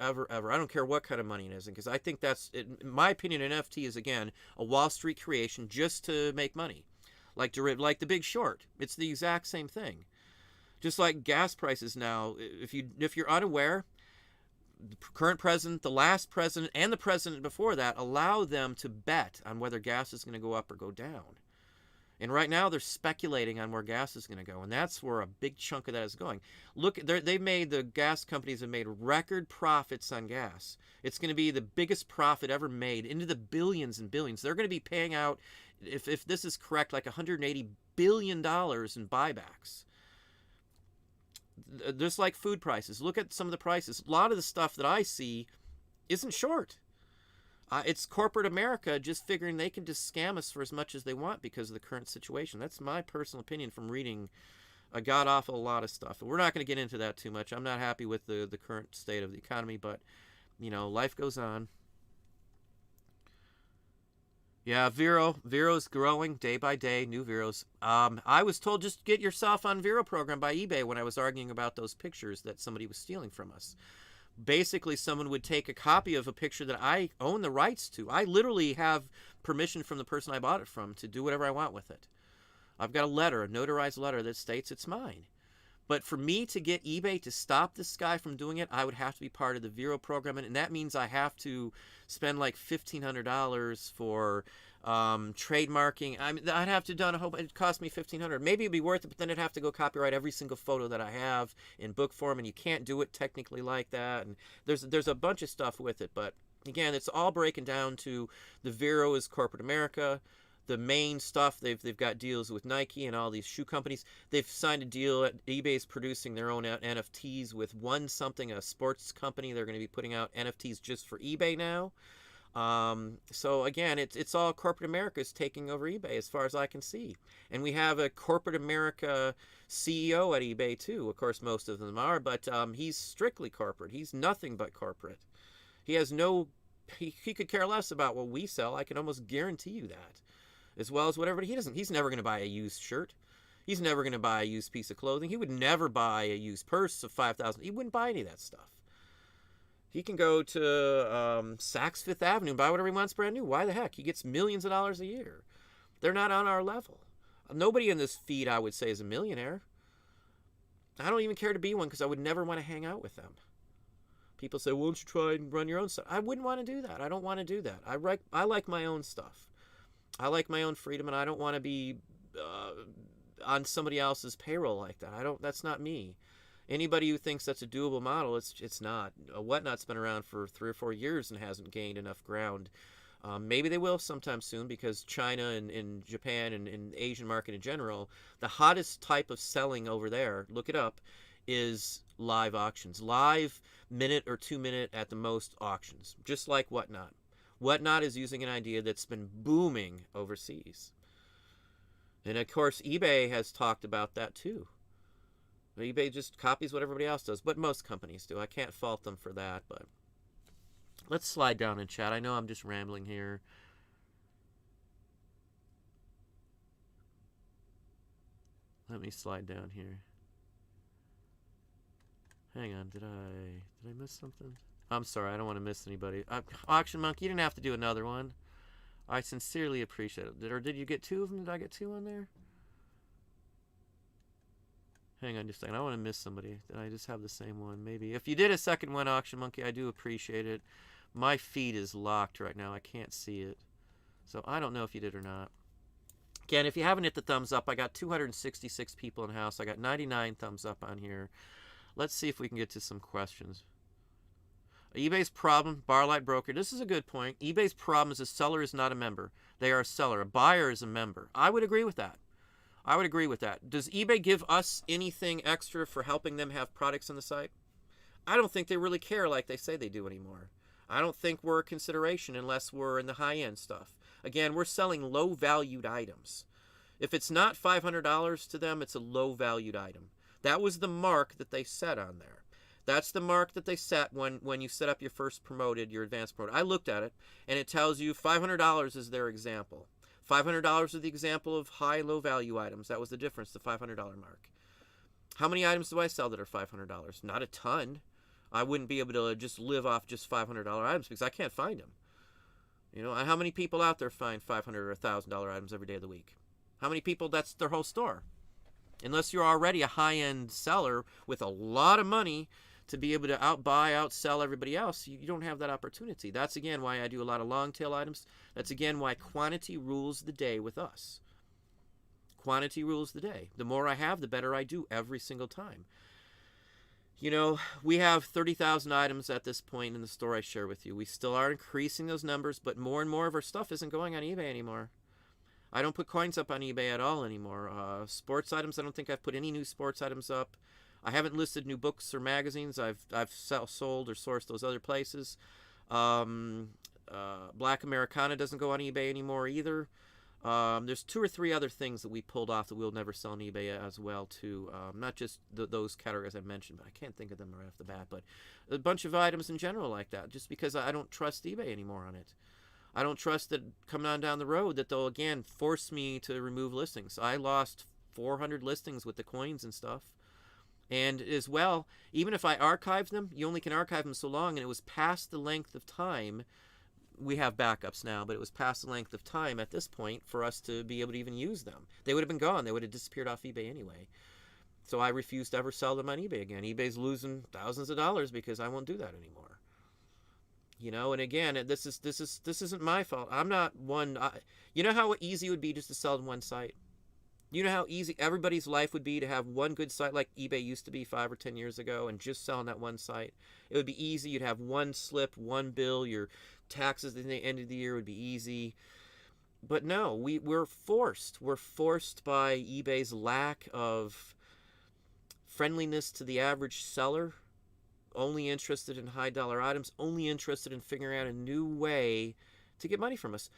ever, ever. I don't care what kind of money it is, because I think in my opinion, an NFT is, again, a Wall Street creation just to make money. Like The Big Short. It's the exact same thing. Just like gas prices now, if you're unaware, the current president, the last president, and the president before that allow them to bet on whether gas is going to go up or go down. And right now they're speculating on where gas is going to go, and that's where a big chunk of that is going. Look, the gas companies have made record profits on gas. It's going to be the biggest profit ever made, into the billions and billions. They're going to be paying out, if this is correct, like $180 billion in buybacks. Just like food prices. Look at some of the prices. A lot of the stuff that I see isn't short. It's corporate America just figuring they can just scam us for as much as they want because of the current situation. That's my personal opinion from reading a god-awful lot of stuff. We're not going to get into that too much. I'm not happy with the current state of the economy, but, life goes on. Yeah, VERO's growing day by day, new VEROs. I was told just get yourself on VERO program by eBay when I was arguing about those pictures that somebody was stealing from us. Basically, someone would take a copy of a picture that I own the rights to. I literally have permission from the person I bought it from to do whatever I want with it. I've got a notarized letter that states it's mine. But for me to get eBay to stop this guy from doing it, I would have to be part of the VERO program, and that means I have to spend like $1,500 for trademarking. I'd have to done a whole. It cost me $1,500. Maybe it'd be worth it, but then I'd have to go copyright every single photo that I have in book form, and you can't do it technically like that. And there's a bunch of stuff with it, but again, it's all breaking down to the VERO is corporate America. The main stuff, they've got deals with Nike and all these shoe companies. They've signed a deal. eBay's producing their own NFTs with a sports company. They're going to be putting out NFTs just for eBay now. So again, it's all corporate America is taking over eBay as far as I can see. And we have a corporate America CEO at eBay too. Of course, most of them are, but he's strictly corporate. He's nothing but corporate. He has he could care less about what we sell. I can almost guarantee you that. As well as whatever he's never going to buy a used shirt. He's never going to buy a used piece of clothing. He would never buy a used purse of $5,000. He wouldn't buy any of that stuff. He can go to Saks Fifth Avenue and buy whatever he wants brand new. Why the heck? He gets millions of dollars a year. They're not on our level. Nobody in this feed, I would say, is a millionaire. I don't even care to be one because I would never want to hang out with them. People say, "Why don't you try and run your own stuff?" I wouldn't want to do that. I don't want to do that. I like my own stuff. I like my own freedom, and I don't want to be on somebody else's payroll like that. That's not me. Anybody who thinks that's a doable model, it's not. Whatnot's been around for 3 or 4 years and hasn't gained enough ground. Maybe they will sometime soon, because China and Japan and Asian market in general, the hottest type of selling over there, look it up, is live auctions. Live minute or 2 minute at the most auctions, just like Whatnot. Whatnot is using an idea that's been booming overseas. And of course, eBay has talked about that too. eBay just copies what everybody else does, but most companies do. I can't fault them for that, but let's slide down in chat. I know I'm just rambling here. Let me slide down here. Hang on, did I miss something? I'm sorry, I don't want to miss anybody. Auction Monk, you didn't have to do another one. I sincerely appreciate it. Or did you get 2 of them? Did I get 2 on there? Hang on just a second. I don't want to miss somebody. Did I just have the same one? Maybe. If you did a second one, Auction Monkey, I do appreciate it. My feed is locked right now. I can't see it. So I don't know if you did or not. Again, if you haven't hit the thumbs up, I got 266 people in the house. I got 99 thumbs up on here. Let's see if we can get to some questions. eBay's problem, Barlight Broker. This is a good point. eBay's problem is a seller is not a member. They are a seller. A buyer is a member. I would agree with that. I would agree with that. Does eBay give us anything extra for helping them have products on the site? I don't think they really care like they say they do anymore. I don't think we're a consideration unless we're in the high-end stuff. Again, we're selling low-valued items. If it's not $500 to them, it's a low-valued item. That was the mark that they set on there. That's the mark that they set when you set up your first promoted, your advanced promoted. I looked at it, and it tells you $500 is their example. $500 is the example of high, low-value items. That was the difference, the $500 mark. How many items do I sell that are $500? Not a ton. I wouldn't be able to just live off just $500 items because I can't find them. You know, how many people out there find $500 or $1,000 items every day of the week? How many people, that's their whole store? Unless you're already a high-end seller with a lot of money to be able to outbuy, outsell everybody else, you don't have that opportunity. That's, again, why I do a lot of long-tail items. That's, again, why quantity rules the day with us. Quantity rules the day. The more I have, the better I do every single time. You know, we have 30,000 items at this point in the store I share with you. We still are increasing those numbers, but more and more of our stuff isn't going on eBay anymore. I don't put coins up on eBay at all anymore. Sports items, I don't think I've put any new sports items up. I haven't listed new books or magazines. I've sold or sourced those other places. Black Americana doesn't go on eBay anymore either. There's 2 or 3 other things that we pulled off that we'll never sell on eBay as well too. Not just those categories I mentioned, but I can't think of them right off the bat. But a bunch of items in general like that, just because I don't trust eBay anymore on it. I don't trust that coming on down the road that they'll again force me to remove listings. I lost 400 listings with the coins and stuff. And as well, even if I archive them, you only can archive them so long, and it was past the length of time. We have backups now, but it was past the length of time at this point for us to be able to even use them. They would have been gone. They would have disappeared off eBay anyway. So I refuse to ever sell them on eBay again. eBay's losing thousands of dollars because I won't do that anymore. You know, and again, this isn't my fault. I'm not one. You know how easy it would be just to sell on one site? You know how easy everybody's life would be to have one good site like eBay used to be 5 or 10 years ago and just sell on that one site? It would be easy. You'd have one slip, one bill. Your taxes at the end of the year would be easy. But no, we're forced. We're forced by eBay's lack of friendliness to the average seller, only interested in high-dollar items, only interested in figuring out a new way to get money from us.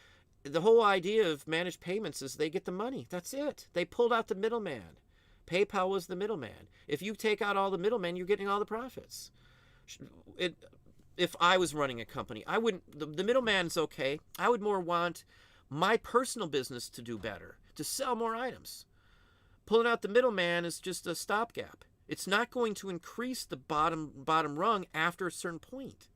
The whole idea of managed payments is they get the money. That's it. They pulled out the middleman. PayPal was the middleman. If you take out all the middlemen, you're getting all the profits. If I was running a company, I wouldn't. The middleman's okay. I would more want my personal business to do better, to sell more items. Pulling out the middleman is just a stopgap. It's not going to increase the bottom rung after a certain point.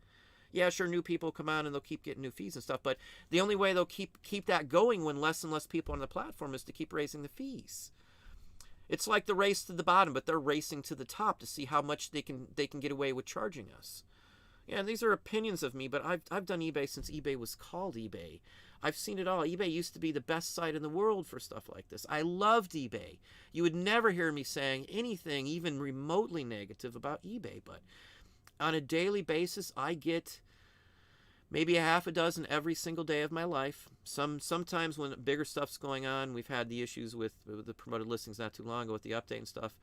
Yeah, sure, new people come on and they'll keep getting new fees and stuff, but the only way they'll keep that going when less and less people on the platform is to keep raising the fees. It's like the race to the bottom, but they're racing to the top to see how much they can get away with charging us. Yeah, and these are opinions of me, but I've done eBay since eBay was called eBay. I've seen it all. eBay used to be the best site in the world for stuff like this. I loved eBay. You would never hear me saying anything even remotely negative about eBay, but on a daily basis, I get maybe a half a dozen every single day of my life. Sometimes when bigger stuff's going on, we've had the issues with the promoted listings not too long ago with the update and stuff.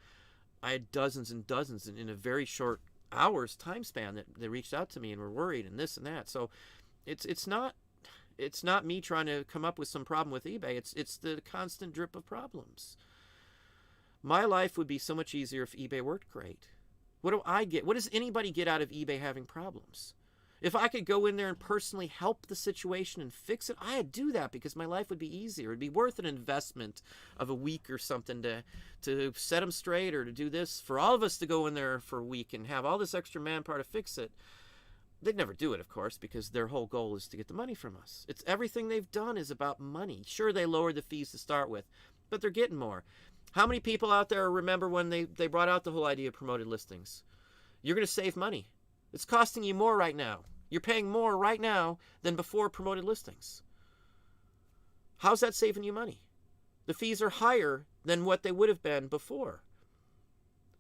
I had dozens and dozens in a very short hours time span that reached out to me and were worried and this and that. So it's not me trying to come up with some problem with eBay. It's the constant drip of problems. My life would be so much easier if eBay worked great. What do I get? What does anybody get out of eBay having problems? If I could go in there and personally help the situation and fix it, I'd do that because my life would be easier. It'd be worth an investment of a week or something to set them straight or to do this. For all of us to go in there for a week and have all this extra manpower to fix it, they'd never do it, of course, because their whole goal is to get the money from us. It's everything they've done is about money. Sure, they lowered the fees to start with, but they're getting more. How many people out there remember when they brought out the whole idea of promoted listings? You're going to save money. It's costing you more right now. You're paying more right now than before promoted listings. How's that saving you money? The fees are higher than what they would have been before.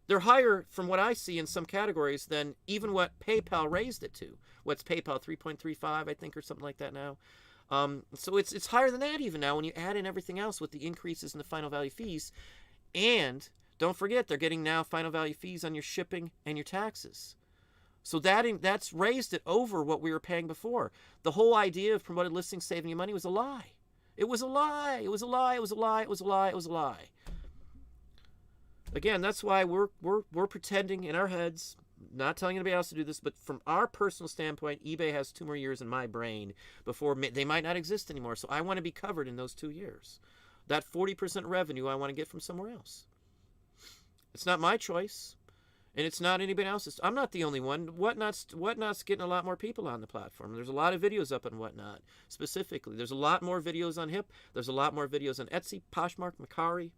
They're higher, from what I see in some categories, than even what PayPal raised it to. What's PayPal, 3.35, I think, or something like that now. So it's higher than that even now when you add in everything else with the increases in the final value fees. And don't forget, they're getting now final value fees on your shipping and your taxes. So that's raised it over what we were paying before. The whole idea of promoted listings saving you money was a lie. It was a lie. It was a lie. It was a lie. It was a lie. It was a lie. Again, that's why we're pretending in our heads, not telling anybody else to do this, but from our personal standpoint, eBay has 2 more years in my brain before they might not exist anymore. So I want to be covered in those 2 years. That 40% revenue I want to get from somewhere else. It's not my choice. And it's not anybody else's. I'm not the only one. Whatnot's getting a lot more people on the platform. There's a lot of videos up on Whatnot, specifically. There's a lot more videos on Hip. There's a lot more videos on Etsy, Poshmark, Mercari.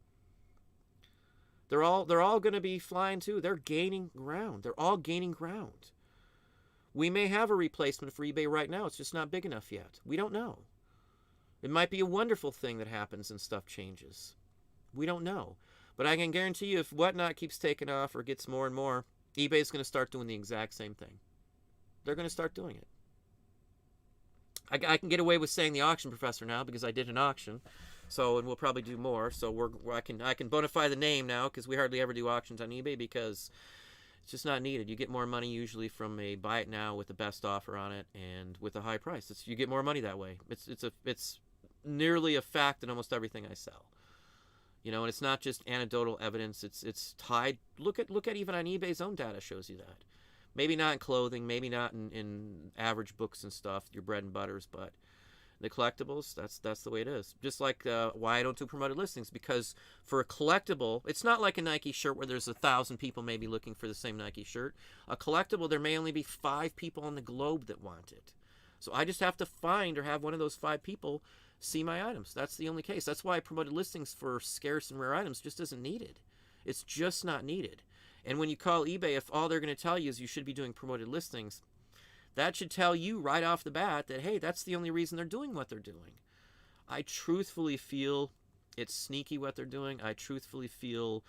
They're all going to be flying too. They're gaining ground. They're all gaining ground. We may have a replacement for eBay right now. It's just not big enough yet. We don't know. It might be a wonderful thing that happens and stuff changes. We don't know. But I can guarantee you if Whatnot keeps taking off or gets more and more, eBay's going to start doing the exact same thing. They're going to start doing it. I can get away with saying the auction professor now because I did an auction. So, and we'll probably do more. So I can bona fide the name now because we hardly ever do auctions on eBay because it's just not needed. You get more money usually from a buy it now with the best offer on it and with a high price. You get more money that way. It's nearly a fact in almost everything I sell. You know, and it's not just anecdotal evidence. It's tied. Look at even on eBay's own data shows you that. Maybe not in clothing, maybe not in average books and stuff, your bread and butters, but the collectibles, that's the way it is. Just like why I don't do promoted listings, because for a collectible, it's not like a Nike shirt where there's 1,000 people maybe looking for the same Nike shirt. A collectible, there may only be 5 people on the globe that want it. So I just have to find or have one of those 5 people see my items. That's the only case. That's why promoted listings for scarce and rare items just isn't needed. It's just not needed. And when you call eBay, if all they're going to tell you is you should be doing promoted listings, that should tell you right off the bat that, hey, that's the only reason they're doing what they're doing. I truthfully feel it's sneaky what they're doing. I truthfully feel,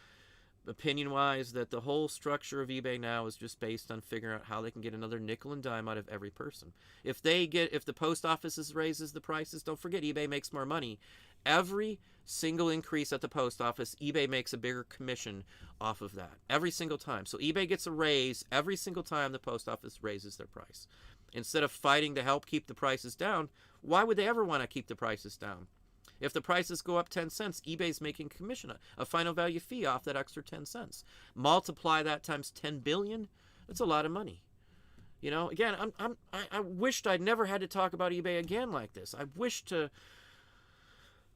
opinion-wise, that the whole structure of eBay now is just based on figuring out how they can get another nickel and dime out of every person. If the post office raises the prices, don't forget eBay makes more money. Every single increase at the post office, eBay makes a bigger commission off of that. Every single time. So eBay gets a raise every single time the post office raises their price. Instead of fighting to help keep the prices down, why would they ever want to keep the prices down? If the prices go up 10 cents, eBay's making commission, a final value fee off that extra 10 cents. Multiply that times 10 billion, that's a lot of money. You know, again, I wished I'd never had to talk about eBay again like this.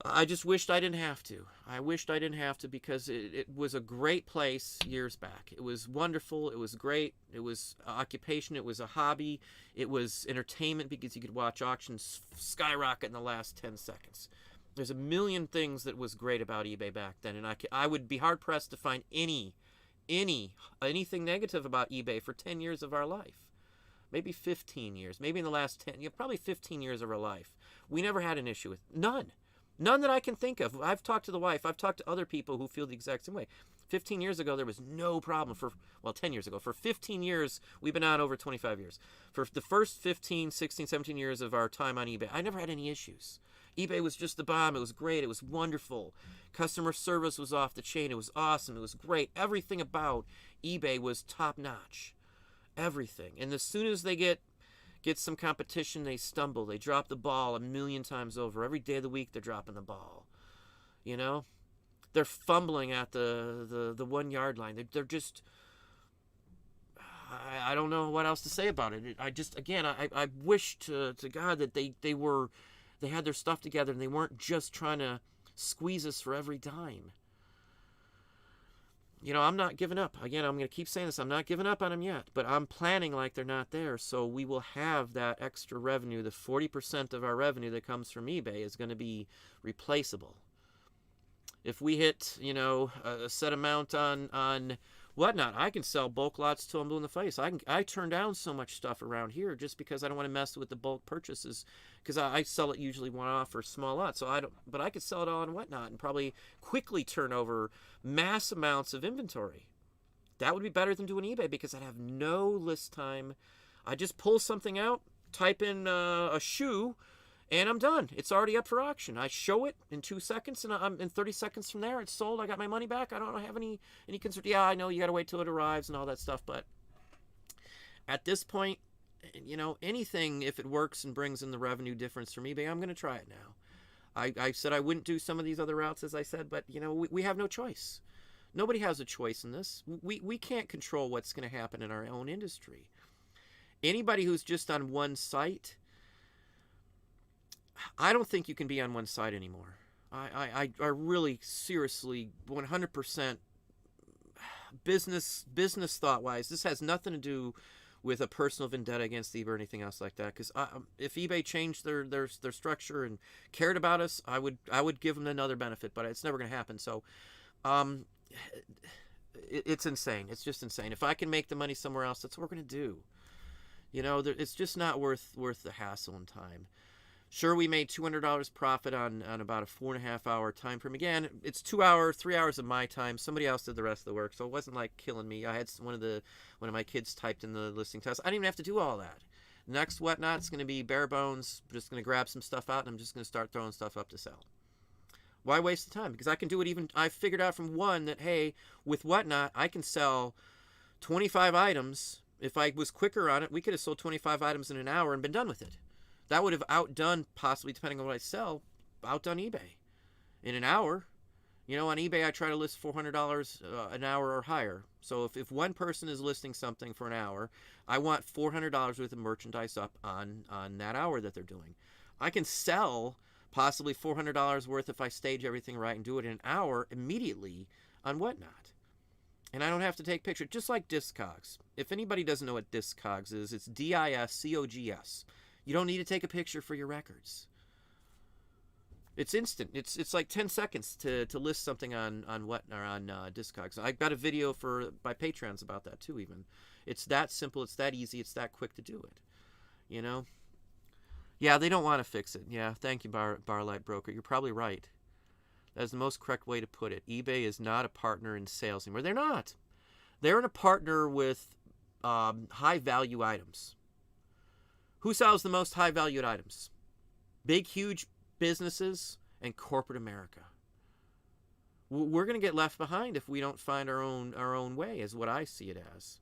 I just wished I didn't have to. I wished I didn't have to because it was a great place years back. It was wonderful. It was great. It was occupation. It was a hobby. It was entertainment because you could watch auctions skyrocket in the last 10 seconds. There's a million things that was great about eBay back then, and I would be hard-pressed to find anything negative about eBay for 10 years of our life. maybe 15 years, maybe in the last 10, probably 15 years of our life, we never had an issue with none. None that I can think of. I've talked to the wife. I've talked to other people who feel the exact same way. 15 years ago, there was no problem. 10 years ago. For 15 years, we've been on over 25 years. For the first 15, 16, 17 years of our time on eBay, I never had any issues. eBay was just the bomb. It was great. It was wonderful. Customer service was off the chain. It was awesome. It was great. Everything about eBay was top notch. Everything. And as soon as they get some competition, they stumble. They drop the ball a million times over. Every day of the week, they're dropping the ball. You know? They're fumbling at the 1 yard line. They're just... I don't know what else to say about it. I wish to God that they had their stuff together and they weren't just trying to squeeze us for every dime. You know, I'm not giving up. Again, I'm going to keep saying this. I'm not giving up on them yet, but I'm planning like they're not there. So we will have that extra revenue. The 40% of our revenue that comes from eBay is going to be replaceable. If we hit, a set amount on whatnot, I can sell bulk lots till I'm blue in the face. I turn down so much stuff around here just because I don't want to mess with the bulk purchases, because I sell it usually one-off or small lots. But I could sell it all on whatnot and probably quickly turn over mass amounts of inventory. That would be better than doing eBay because I'd have no list time. I just pull something out, type in a shoe, and I'm done. It's already up for auction. I show it in 2 seconds, and I'm in 30 seconds from there, it's sold. I got my money back. I don't have any concern. Yeah, I know you got to wait till it arrives and all that stuff, but at this point, anything, if it works and brings in the revenue difference from eBay, I'm going to try it now. I said I wouldn't do some of these other routes, as I said, but, we have no choice. Nobody has a choice in this. We can't control what's going to happen in our own industry. Anybody who's just on one site, I don't think you can be on one side anymore. I really, seriously, 100% business thought-wise, this has nothing to do with a personal vendetta against eBay or anything else like that. Because if eBay changed their structure and cared about us, I would give them another benefit, but it's never going to happen. So, it's insane. It's just insane. If I can make the money somewhere else, that's what we're going to do. It's just not worth the hassle and time. Sure, we made $200 profit on about a 4.5 hour time frame. Again, it's 3 hours of my time. Somebody else did the rest of the work, so it wasn't like killing me. I had one of my kids typed in the listing test. I didn't even have to do all that. Next whatnot's going to be bare bones. I'm just going to grab some stuff out, and I'm just going to start throwing stuff up to sell. Why waste the time? Because I can do it I figured out from one that, hey, with whatnot, I can sell 25 items. If I was quicker on it, we could have sold 25 items in an hour and been done with it. That would have outdone, possibly depending on what I sell, outdone eBay in an hour. On eBay, I try to list $400 an hour or higher. So if one person is listing something for an hour, I want $400 worth of merchandise up on that hour that they're doing. I can sell possibly $400 worth if I stage everything right and do it in an hour immediately on whatnot. And I don't have to take pictures, just like Discogs. If anybody doesn't know what Discogs is, it's DISCOGS. You don't need to take a picture for your records. It's instant. It's like 10 seconds to list something on Discogs. I've got a video for my Patreons about that too. Even it's that simple. It's that easy. It's that quick to do it. Yeah, they don't want to fix it. Yeah, thank you, Barlight Broker. You're probably right. That is the most correct way to put it. eBay is not a partner in sales anymore. They're not. They're a partner with high value items. Who sells the most high-valued items? Big, huge businesses and corporate America. We're going to get left behind if we don't find our own way, is what I see it as.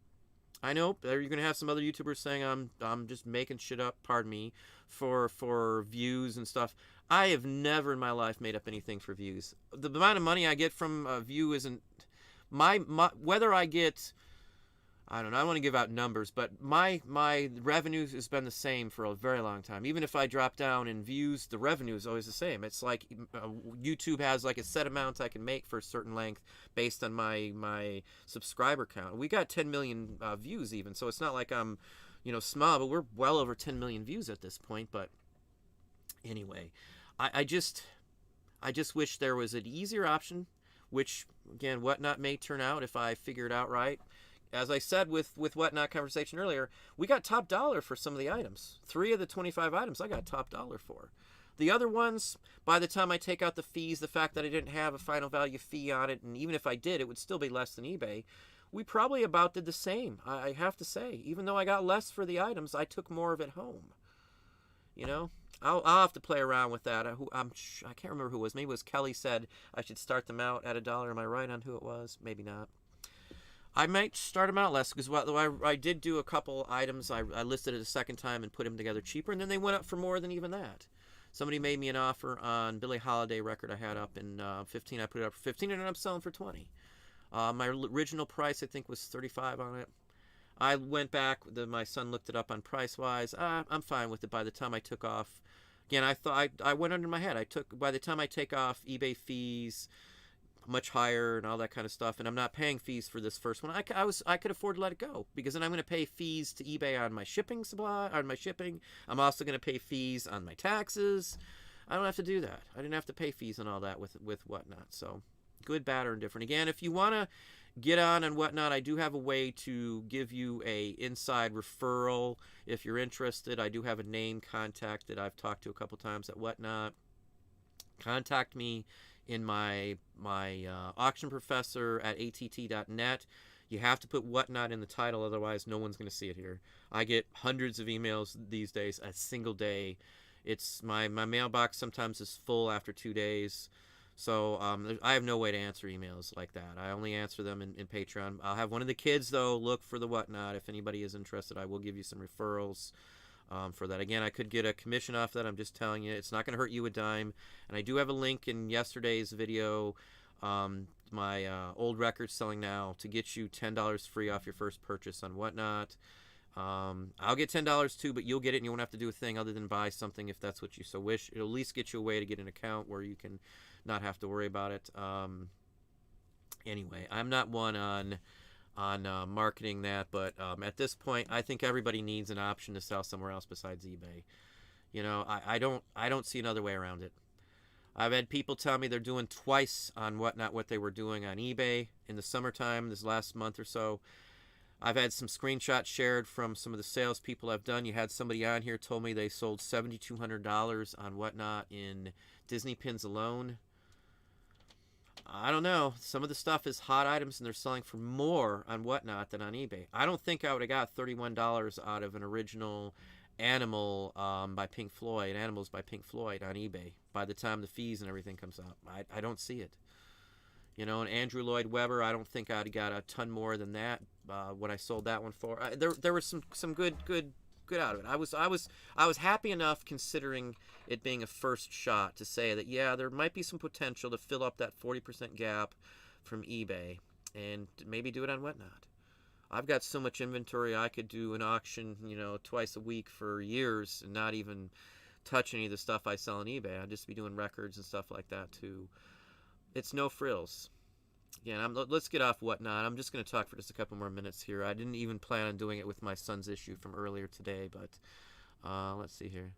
I know you're going to have some other YouTubers saying I'm just making shit up, pardon me, for views and stuff. I have never in my life made up anything for views. The amount of money I get from a view isn't my whether I get, I don't know, I don't want to give out numbers, but my revenue has been the same for a very long time. Even if I drop down in views, the revenue is always the same. It's like YouTube has like a set amount I can make for a certain length based on my subscriber count. We got 10 million views even, so it's not like I'm, small, but we're well over 10 million views at this point. But anyway, I just wish there was an easier option, which, again, whatnot may turn out if I figure it out right. as I said with Whatnot conversation earlier, we got top dollar for some of the items. 3 of the 25 items I got top dollar for. The other ones, by the time I take out the fees, the fact that I didn't have a final value fee on it, and even if I did, it would still be less than eBay. We probably about did the same, I have to say. Even though I got less for the items, I took more of it home. You know? I'll have to play around with that. I can't remember who it was. Maybe it was Kelly said I should start them out at $1. Am I right on who it was? Maybe not. I might start them out less because I did do a couple items. I listed it a second time and put them together cheaper, and then they went up for more than even that. Somebody made me an offer on Billie Holiday record I had up in 15. I put it up for 15, and I'm selling for 20. My original price, I think, was 35 on it. I went back. My son looked it up on price-wise. I'm fine with it. By the time I took off, again, I thought I went under my head. By the time I take off eBay fees, much higher and all that kind of stuff, and I'm not paying fees for this first one. I could afford to let it go because then I'm going to pay fees to eBay on my shipping I'm also going to pay fees on my taxes. I don't have to do that. I didn't have to pay fees and all that with Whatnot. So good, bad, or indifferent. Again, if you want to get on and Whatnot, I do have a way to give you a inside referral if you're interested. I do have a name contact that I've talked to a couple times at Whatnot. Contact me in my auction professor at att.net. You have to put Whatnot in the title, otherwise no one's going to see it here. I get hundreds of emails these days a single day. It's my mailbox sometimes is full after 2 days. So I have no way to answer emails like that. I only answer them in Patreon. I'll have one of the kids, though, look for the Whatnot. If anybody is interested, I will give you some referrals for that. Again, I could get a commission off that. I'm just telling you. It's not going to hurt you a dime. And I do have a link in yesterday's video, my old records selling now, to get you $10 free off your first purchase on Whatnot. I'll get $10 too, but you'll get it and you won't have to do a thing other than buy something if that's what you so wish. It'll at least get you a way to get an account where you can not have to worry about it. Anyway, I'm not one on marketing that, but at this point, I think everybody needs an option to sell somewhere else besides eBay. You know, I don't see another way around it. I've had people tell me they're doing twice on Whatnot what they were doing on eBay in the summertime this last month or so. I've had some screenshots shared from some of the salespeople I've done. You had somebody on here told me they sold $7,200 on Whatnot in Disney pins alone. I don't know. Some of the stuff is hot items, and they're selling for more on Whatnot than on eBay. I don't think I would have got $31 out of an original Animal by Pink Floyd, Animals by Pink Floyd on eBay by the time the fees and everything comes out. I don't see it. You know, and Andrew Lloyd Webber, I don't think I'd got a ton more than that when I sold that one for. There was some good out of it. I was happy enough, considering it being a first shot, to say that yeah, there might be some potential to fill up that 40% gap from eBay and maybe do it on Whatnot. I've got so much inventory I could do an auction, you know, twice a week for years and not even touch any of the stuff I sell on eBay. I'd just be doing records and stuff like that too. It's no frills. Again, let's get off Whatnot. I'm just going to talk for just a couple more minutes here. I didn't even plan on doing it with my son's issue from earlier today, but let's see here.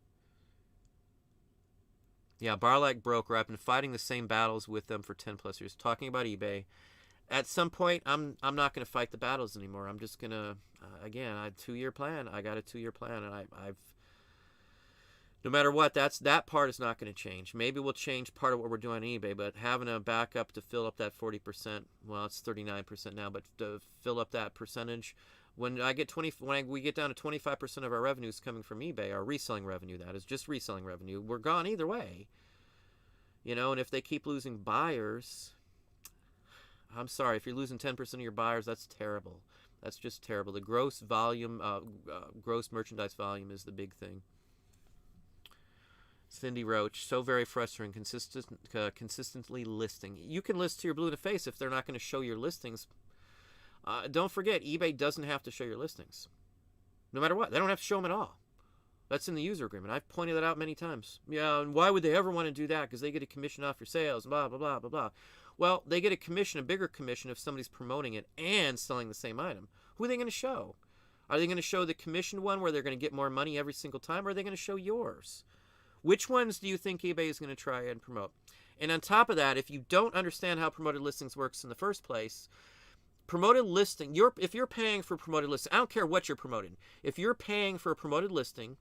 Yeah, Barlight Broker. I've been fighting the same battles with them for 10 plus years. Talking about eBay. At some point, I'm not going to fight the battles anymore. I'm just going to, again, I had a 2-year plan. I got a 2-year plan, and I've no matter what, that part is not going to change. Maybe we'll change part of what we're doing on eBay, but having a backup to fill up that 40%, well, it's 39% now, but to fill up that percentage, when we get down to 25% of our revenues coming from eBay, our reselling revenue, that is just reselling revenue, we're gone either way. You know, and if they keep losing buyers, I'm sorry, if you're losing 10% of your buyers, that's terrible. That's just terrible. The gross volume, gross merchandise volume is the big thing. Cindy Roach, so very frustrating, consistently listing. You can list to your blue in the face if they're not going to show your listings. Don't forget, eBay doesn't have to show your listings. No matter what. They don't have to show them at all. That's in the user agreement. I've pointed that out many times. Yeah, and why would they ever want to do that? Because they get a commission off your sales, blah, blah, blah, blah, blah. Well, they get a commission, a bigger commission, if somebody's promoting it and selling the same item. Who are they going to show? Are they going to show the commissioned one where they're going to get more money every single time, or are they going to show yours? Which ones do you think eBay is going to try and promote? And on top of that, if you don't understand how promoted listings works in the first place, promoted listing, if you're paying for promoted listing, I don't care what you're promoting. If you're paying for a promoted listing,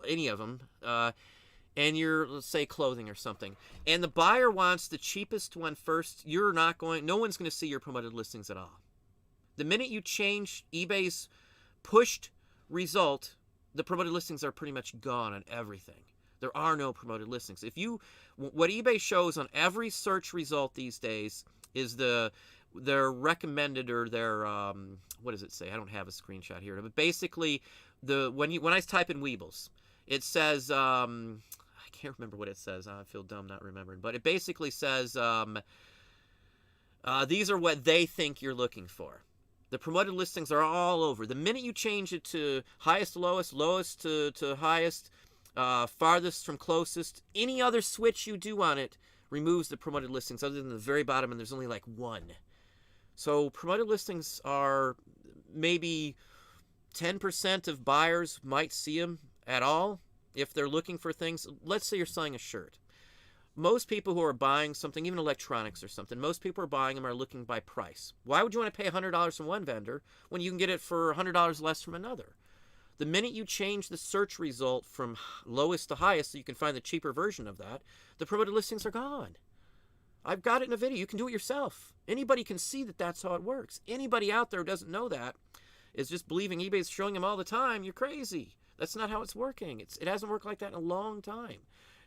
any of them, and you're, let's say, clothing or something, and the buyer wants the cheapest one first, no one's going to see your promoted listings at all. The minute you change eBay's pushed result, the promoted listings are pretty much gone on everything. There are no promoted listings. What eBay shows on every search result these days is their recommended, or their, what does it say? I don't have a screenshot here, but basically, when I type in Weebles, it says, I can't remember what it says. I feel dumb not remembering, but it basically says, these are what they think you're looking for. The promoted listings are all over. The minute you change it to highest to lowest, lowest to highest, farthest from closest, any other switch you do on it removes the promoted listings other than the very bottom, and there's only like one. So promoted listings are maybe 10% of buyers might see them at all if they're looking for things. Let's say you're selling a shirt. Most people who are buying something, even electronics or something, most people are buying them are looking by price. Why would you want to pay $100 from one vendor when you can get it for $100 less from another? The minute you change the search result from lowest to highest so you can find the cheaper version of that, the promoted listings are gone. I've got it in a video. You can do it yourself. Anybody can see that that's how it works. Anybody out there who doesn't know that is just believing eBay's showing them all the time. You're crazy. That's not how it's working. It hasn't worked like that in a long time.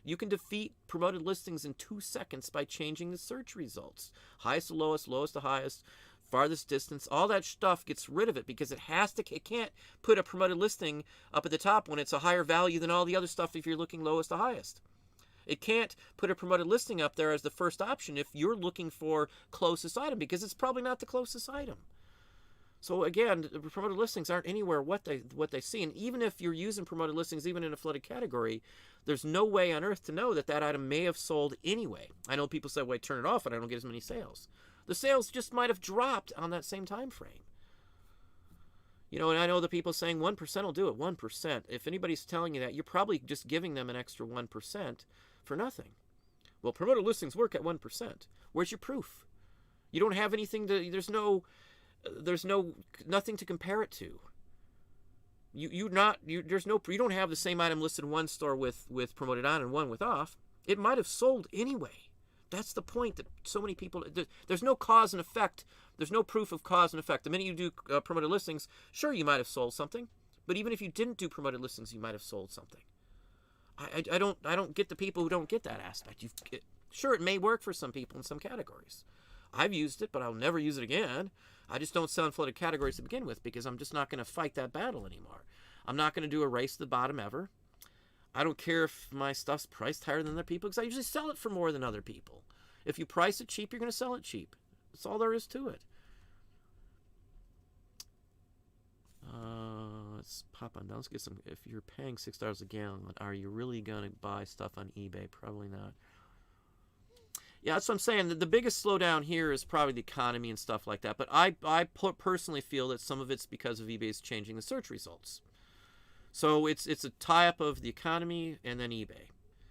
You can defeat promoted listings in 2 seconds by changing the search results. Highest to lowest, lowest to highest, farthest distance, all that stuff gets rid of it because it can't put a promoted listing up at the top when it's a higher value than all the other stuff if you're looking lowest to highest. It can't put a promoted listing up there as the first option if you're looking for closest item because it's probably not the closest item. So again, the promoted listings aren't anywhere what they see. And even if you're using promoted listings, even in a flooded category, there's no way on earth to know that that item may have sold anyway. I know people say, well, I turn it off and I don't get as many sales. The sales just might have dropped on that same time frame. You know, and I know the people saying 1% will do it, 1%. If anybody's telling you that, you're probably just giving them an extra 1% for nothing. Well, promoted listings work at 1%. Where's your proof? You don't have anything there's nothing to compare it to. You don't have the same item listed in one store with promoted on and one with off. It might have sold anyway. That's the point that so many people, there's no cause and effect. There's no proof of cause and effect. The minute you do promoted listings, sure, you might have sold something, but even if you didn't do promoted listings, you might have sold something. I don't get the people who don't get that aspect. Sure, it may work for some people in some categories. I've used it, but I'll never use it again. I just don't sell in flooded categories to begin with because I'm just not going to fight that battle anymore. I'm not going to do a race to the bottom ever. I don't care if my stuff's priced higher than other people because I usually sell it for more than other people. If you price it cheap, you're going to sell it cheap. That's all there is to it. Let's pop on down. Let's get some. If you're paying $6 a gallon, are you really going to buy stuff on eBay? Probably not. Yeah, that's what I'm saying. The biggest slowdown here is probably the economy and stuff like that. But I personally feel that some of it's because of eBay's changing the search results. So it's a tie-up of the economy and then eBay.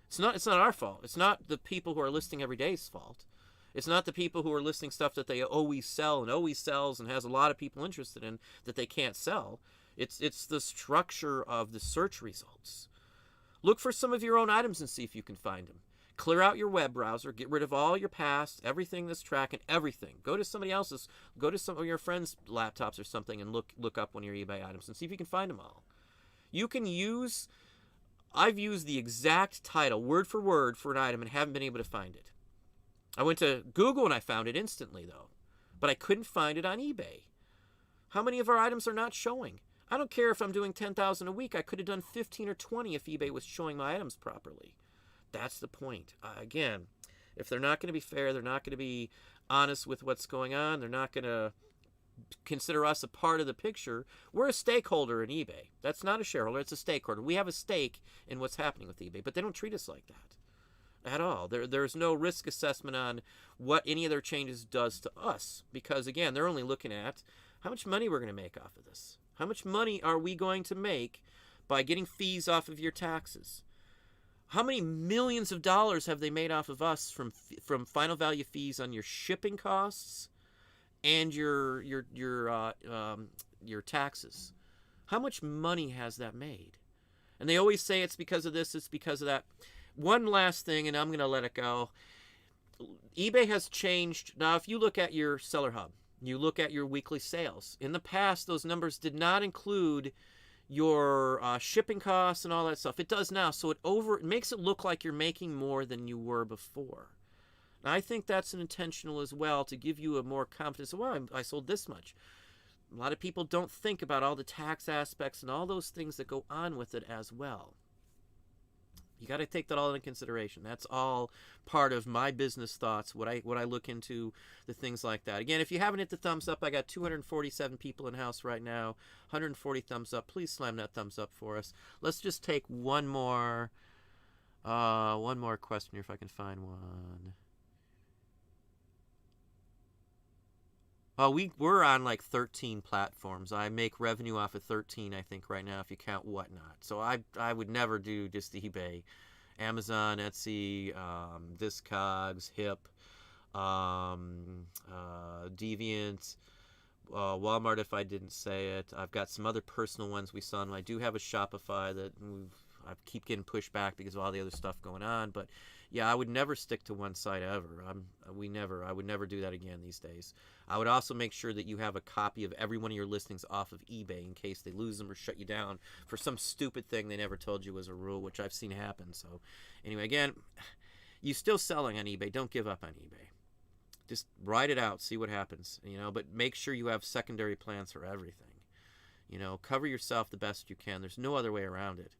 It's not our fault. It's not the people who are listing every day's fault. It's not the people who are listing stuff that they always sell and always sells and has a lot of people interested in that they can't sell. It's the structure of the search results. Look for some of your own items and see if you can find them. Clear out your web browser. Get rid of all your past, everything that's tracking, everything. Go to somebody else's. Go to some of your friends' laptops or something and look up one of your eBay items and see if you can find them all. You can use... I've used the exact title, word for word, for an item and haven't been able to find it. I went to Google and I found it instantly, though. But I couldn't find it on eBay. How many of our items are not showing? I don't care if I'm doing 10,000 a week. I could have done 15 or 20 if eBay was showing my items properly. That's the point. Again, if they're not going to be fair, they're not going to be honest with what's going on, they're not going to consider us a part of the picture. We're a stakeholder in eBay. That's not a shareholder, it's a stakeholder. We have a stake in what's happening with eBay, but they don't treat us like that at all. There's no risk assessment on what any of their changes does to us because, again, they're only looking at how much money we're going to make off of this. How much money are we going to make by getting fees off of your taxes? How many millions of dollars have they made off of us from final value fees on your shipping costs and your taxes. How much money has that made? And they always say it's because of this, it's because of that. One last thing, and I'm going to let it go. eBay has changed. Now, if you look at your Seller Hub, you look at your weekly sales. In the past, those numbers did not include your shipping costs and all that stuff. It does now, so it makes it look like you're making more than you were before. And I think that's an intentional as well, to give you a more confidence. Well, I sold this much. A lot of people don't think about all the tax aspects and all those things that go on with it as well. You got to take that all into consideration. That's all part of my business thoughts, what I look into, the things like that. Again, if you haven't hit the thumbs up, I got 247 people in house right now, 140 thumbs up. Please slam that thumbs up for us. Let's just take one more question here if I can find one. We're on like 13 platforms. I make revenue off of 13, I think, right now, if you count Whatnot. So I would never do just eBay. Amazon, Etsy, Discogs, Hip, Deviant, Walmart, if I didn't say it. I've got some other personal ones we saw. And I do have a Shopify that I keep getting pushed back because of all the other stuff going on. But yeah, I would never stick to one site ever. I would never do that again these days. I would also make sure that you have a copy of every one of your listings off of eBay in case they lose them or shut you down for some stupid thing they never told you was a rule, which I've seen happen. So anyway, again, you still selling on eBay. Don't give up on eBay. Just write it out, see what happens, but make sure you have secondary plans for everything. Cover yourself the best you can. There's no other way around it.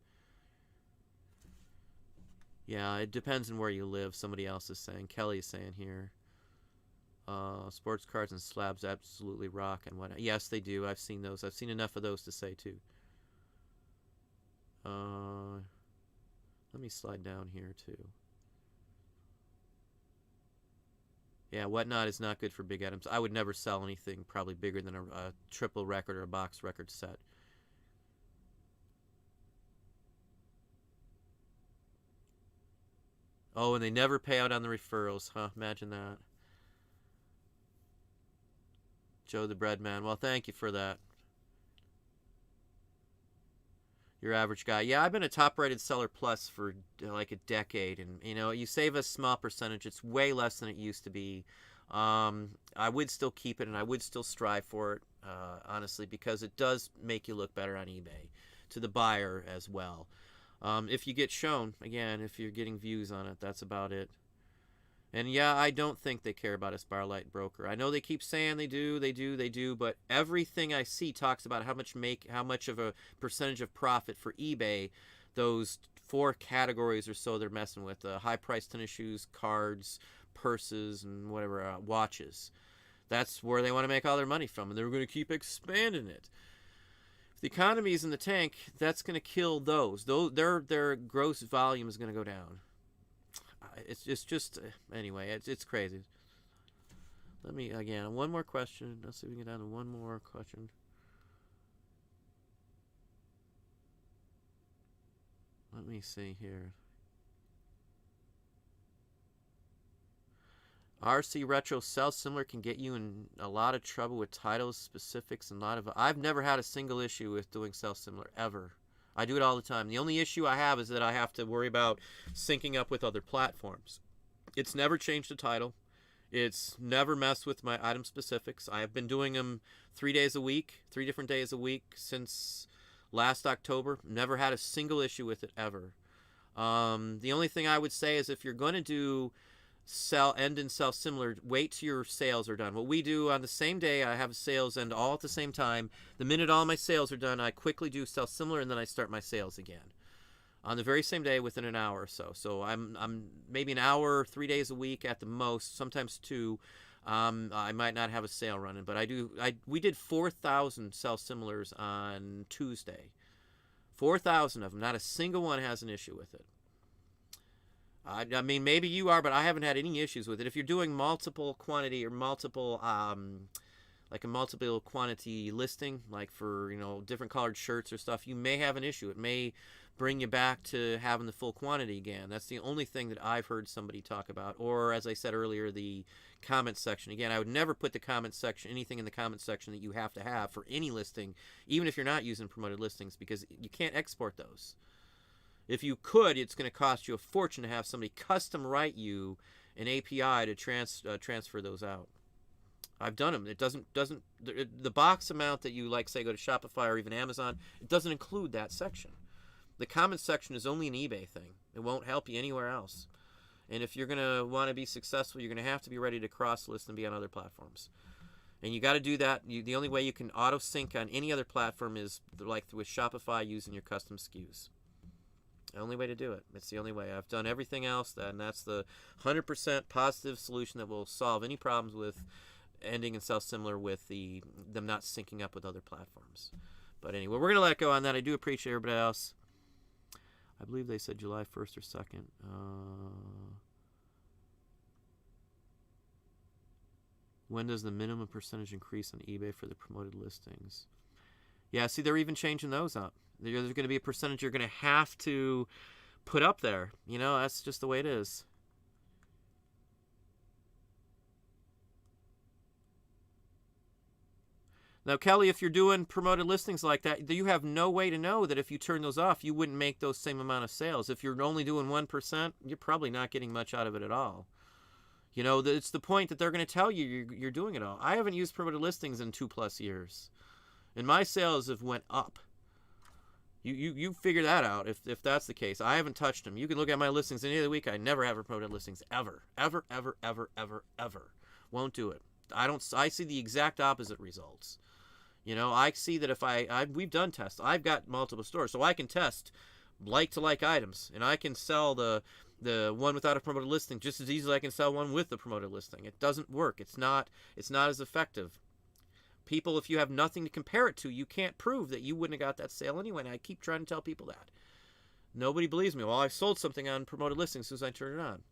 Yeah, it depends on where you live. Somebody else is saying. Kelly is saying here. Sports cards and slabs absolutely rock and whatnot. Yes, they do. I've seen those. I've seen enough of those to say too. Let me slide down here too. Yeah, Whatnot is not good for big items. I would never sell anything probably bigger than a triple record or a box record set. Oh, and they never pay out on the referrals, huh? Imagine that. Joe the Bread Man. Well, thank you for that. Your average guy. Yeah, I've been a top-rated seller plus for like a decade, and you save a small percentage. It's way less than it used to be. I would still keep it, and I would still strive for it, honestly, because it does make you look better on eBay to the buyer as well. If you get shown, again, if you're getting views on it, that's about it. And yeah, I don't think they care about us, Barlight Broker. I know they keep saying they do, but everything I see talks about how much of a percentage of profit for eBay, those 4 categories or so they're messing with: high-priced tennis shoes, cards, purses, and whatever, watches. That's where they want to make all their money from, and they're going to keep expanding it. If the economy is in the tank, that's going to kill those. Their gross volume is going to go down. It's just anyway, it's crazy. Let me, again, one more question. Let's see if we can get down to one more question. Let me see here. RC Retro Sell Similar can get you in a lot of trouble with titles, specifics, and a lot of... I've never had a single issue with doing Sell Similar, ever. I do it all the time. The only issue I have is that I have to worry about syncing up with other platforms. It's never changed the title. It's never messed with my item specifics. I have been doing them 3 days a week, 3 different days a week since last October. Never had a single issue with it ever. The only thing I would say is if you're going to do end and sell similar, wait till your sales are done. What we do on the same day, I have sales end all at the same time. The minute all my sales are done, I quickly do sell similar, and then I start my sales again on the very same day within an hour or so. So I'm maybe an hour, 3 days a week at the most, sometimes 2. I might not have a sale running, but we did 4,000 sell similars on Tuesday. 4,000 of them. Not a single one has an issue with it. I mean, maybe you are, but I haven't had any issues with it. If you're doing multiple quantity or multiple, like a multiple quantity listing, like for, different colored shirts or stuff, you may have an issue. It may bring you back to having the full quantity again. That's the only thing that I've heard somebody talk about. Or, as I said earlier, the comment section. Again, I would never put the comment section, anything in the comment section that you have to have for any listing, even if you're not using promoted listings, because you can't export those. If you could, it's going to cost you a fortune to have somebody custom write you an API to transfer those out. I've done them. It doesn't the box amount that you, like, say, go to Shopify or even Amazon, it doesn't include that section. The comment section is only an eBay thing. It won't help you anywhere else. And if you're going to want to be successful, you're going to have to be ready to cross-list and be on other platforms. And you got to do that. The only way you can auto-sync on any other platform is like with Shopify, using your custom SKUs. The only way to do it. It's the only way. I've done everything else, and that's the 100% positive solution that will solve any problems with ending and self-similar with them not syncing up with other platforms. But anyway, we're going to let it go on that. I do appreciate everybody else. I believe they said July 1st or 2nd. When does the minimum percentage increase on eBay for the promoted listings? Yeah, see, they're even changing those up. There's going to be a percentage you're going to have to put up there. You know, that's just the way it is. Now, Kelly, if you're doing promoted listings like that, you have no way to know that if you turn those off, you wouldn't make those same amount of sales. If you're only doing 1%, you're probably not getting much out of it at all. You know, it's the point that they're going to tell you you're doing it all. I haven't used promoted listings in 2+ years, and my sales have went up. You figure that out if that's the case. I haven't touched them. You can look at my listings any other week. I never have promoted listings ever. Won't do it. I see the exact opposite results. You know, I see that if we've done tests. I've got multiple stores, so I can test like-to-like items, and I can sell the one without a promoted listing just as easily as I can sell one with the promoted listing. It doesn't work. It's not as effective. People, if you have nothing to compare it to, you can't prove that you wouldn't have got that sale anyway, and I keep trying to tell people that. Nobody believes me. Well, I sold something on promoted listings as soon as I turned it on.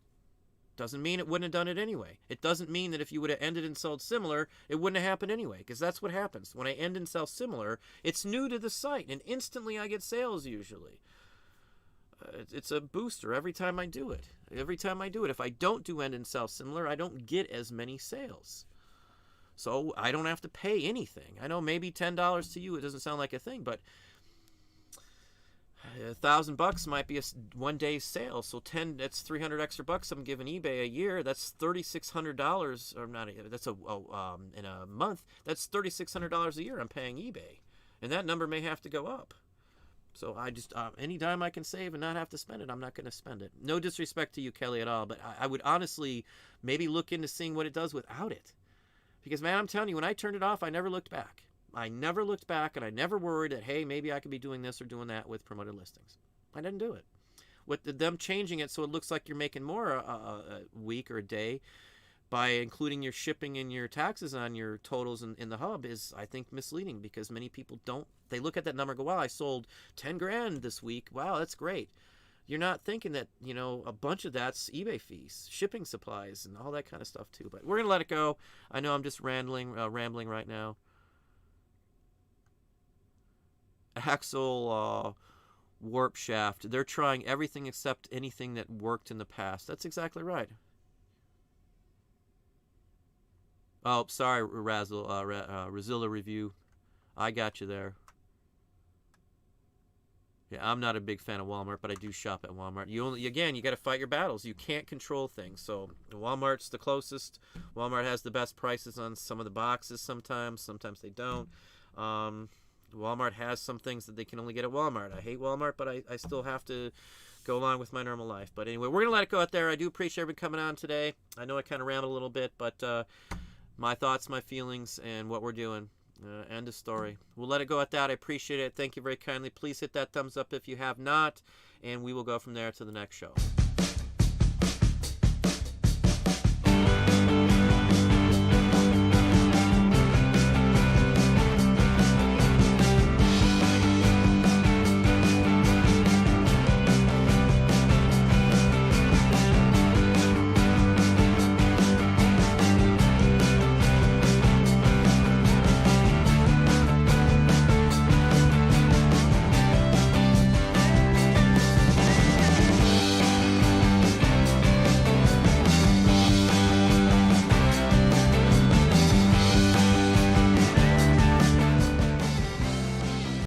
Doesn't mean it wouldn't have done it anyway. It doesn't mean that if you would have ended and sold similar, it wouldn't have happened anyway, because that's what happens. When I end and sell similar, it's new to the site, and instantly I get sales usually. It's a booster every time I do it. If I don't do end and sell similar, I don't get as many sales. So I don't have to pay anything. I know maybe $10 to you, it doesn't sound like a thing, but $1,000 might be a one day sale. So that's $300 extra bucks I'm giving eBay a year. That's $3,600, or not. That's in a month. That's $3,600 a year I'm paying eBay, and that number may have to go up. So I just any dime I can save and not have to spend it, I'm not going to spend it. No disrespect to you, Kelly, at all, but I would honestly maybe look into seeing what it does without it, because man, I'm telling you, when I turned it off, I never looked back. And I never worried that, hey, maybe I could be doing this or doing that with promoted listings. I didn't do it. With them changing it so it looks like you're making more a week or a day by including your shipping and your taxes on your totals in the hub is, I think, misleading, because many people don't. They look at that number and go, wow, I sold 10 grand this week. Wow, that's great. You're not thinking that, you know, a bunch of that's eBay fees, shipping supplies, and all that kind of stuff too. But we're going to let it go. I know I'm just rambling right now. Axle warp shaft. They're trying everything except anything that worked in the past. That's exactly right. Oh, sorry, Razilla Review. I got you there. Yeah, I'm not a big fan of Walmart, but I do shop at Walmart. You got to fight your battles. You can't control things. So Walmart's the closest. Walmart has the best prices on some of the boxes sometimes. Sometimes they don't. Walmart has some things that they can only get at Walmart. I hate Walmart, but I still have to go along with my normal life. But anyway, we're going to let it go out there. I do appreciate everyone coming on today. I know I kind of rambled a little bit, but my thoughts, my feelings, and what we're doing. End of story. We'll let it go at that. I appreciate it. Thank you very kindly. Please hit that thumbs up if you have not, and we will go from there to the next show.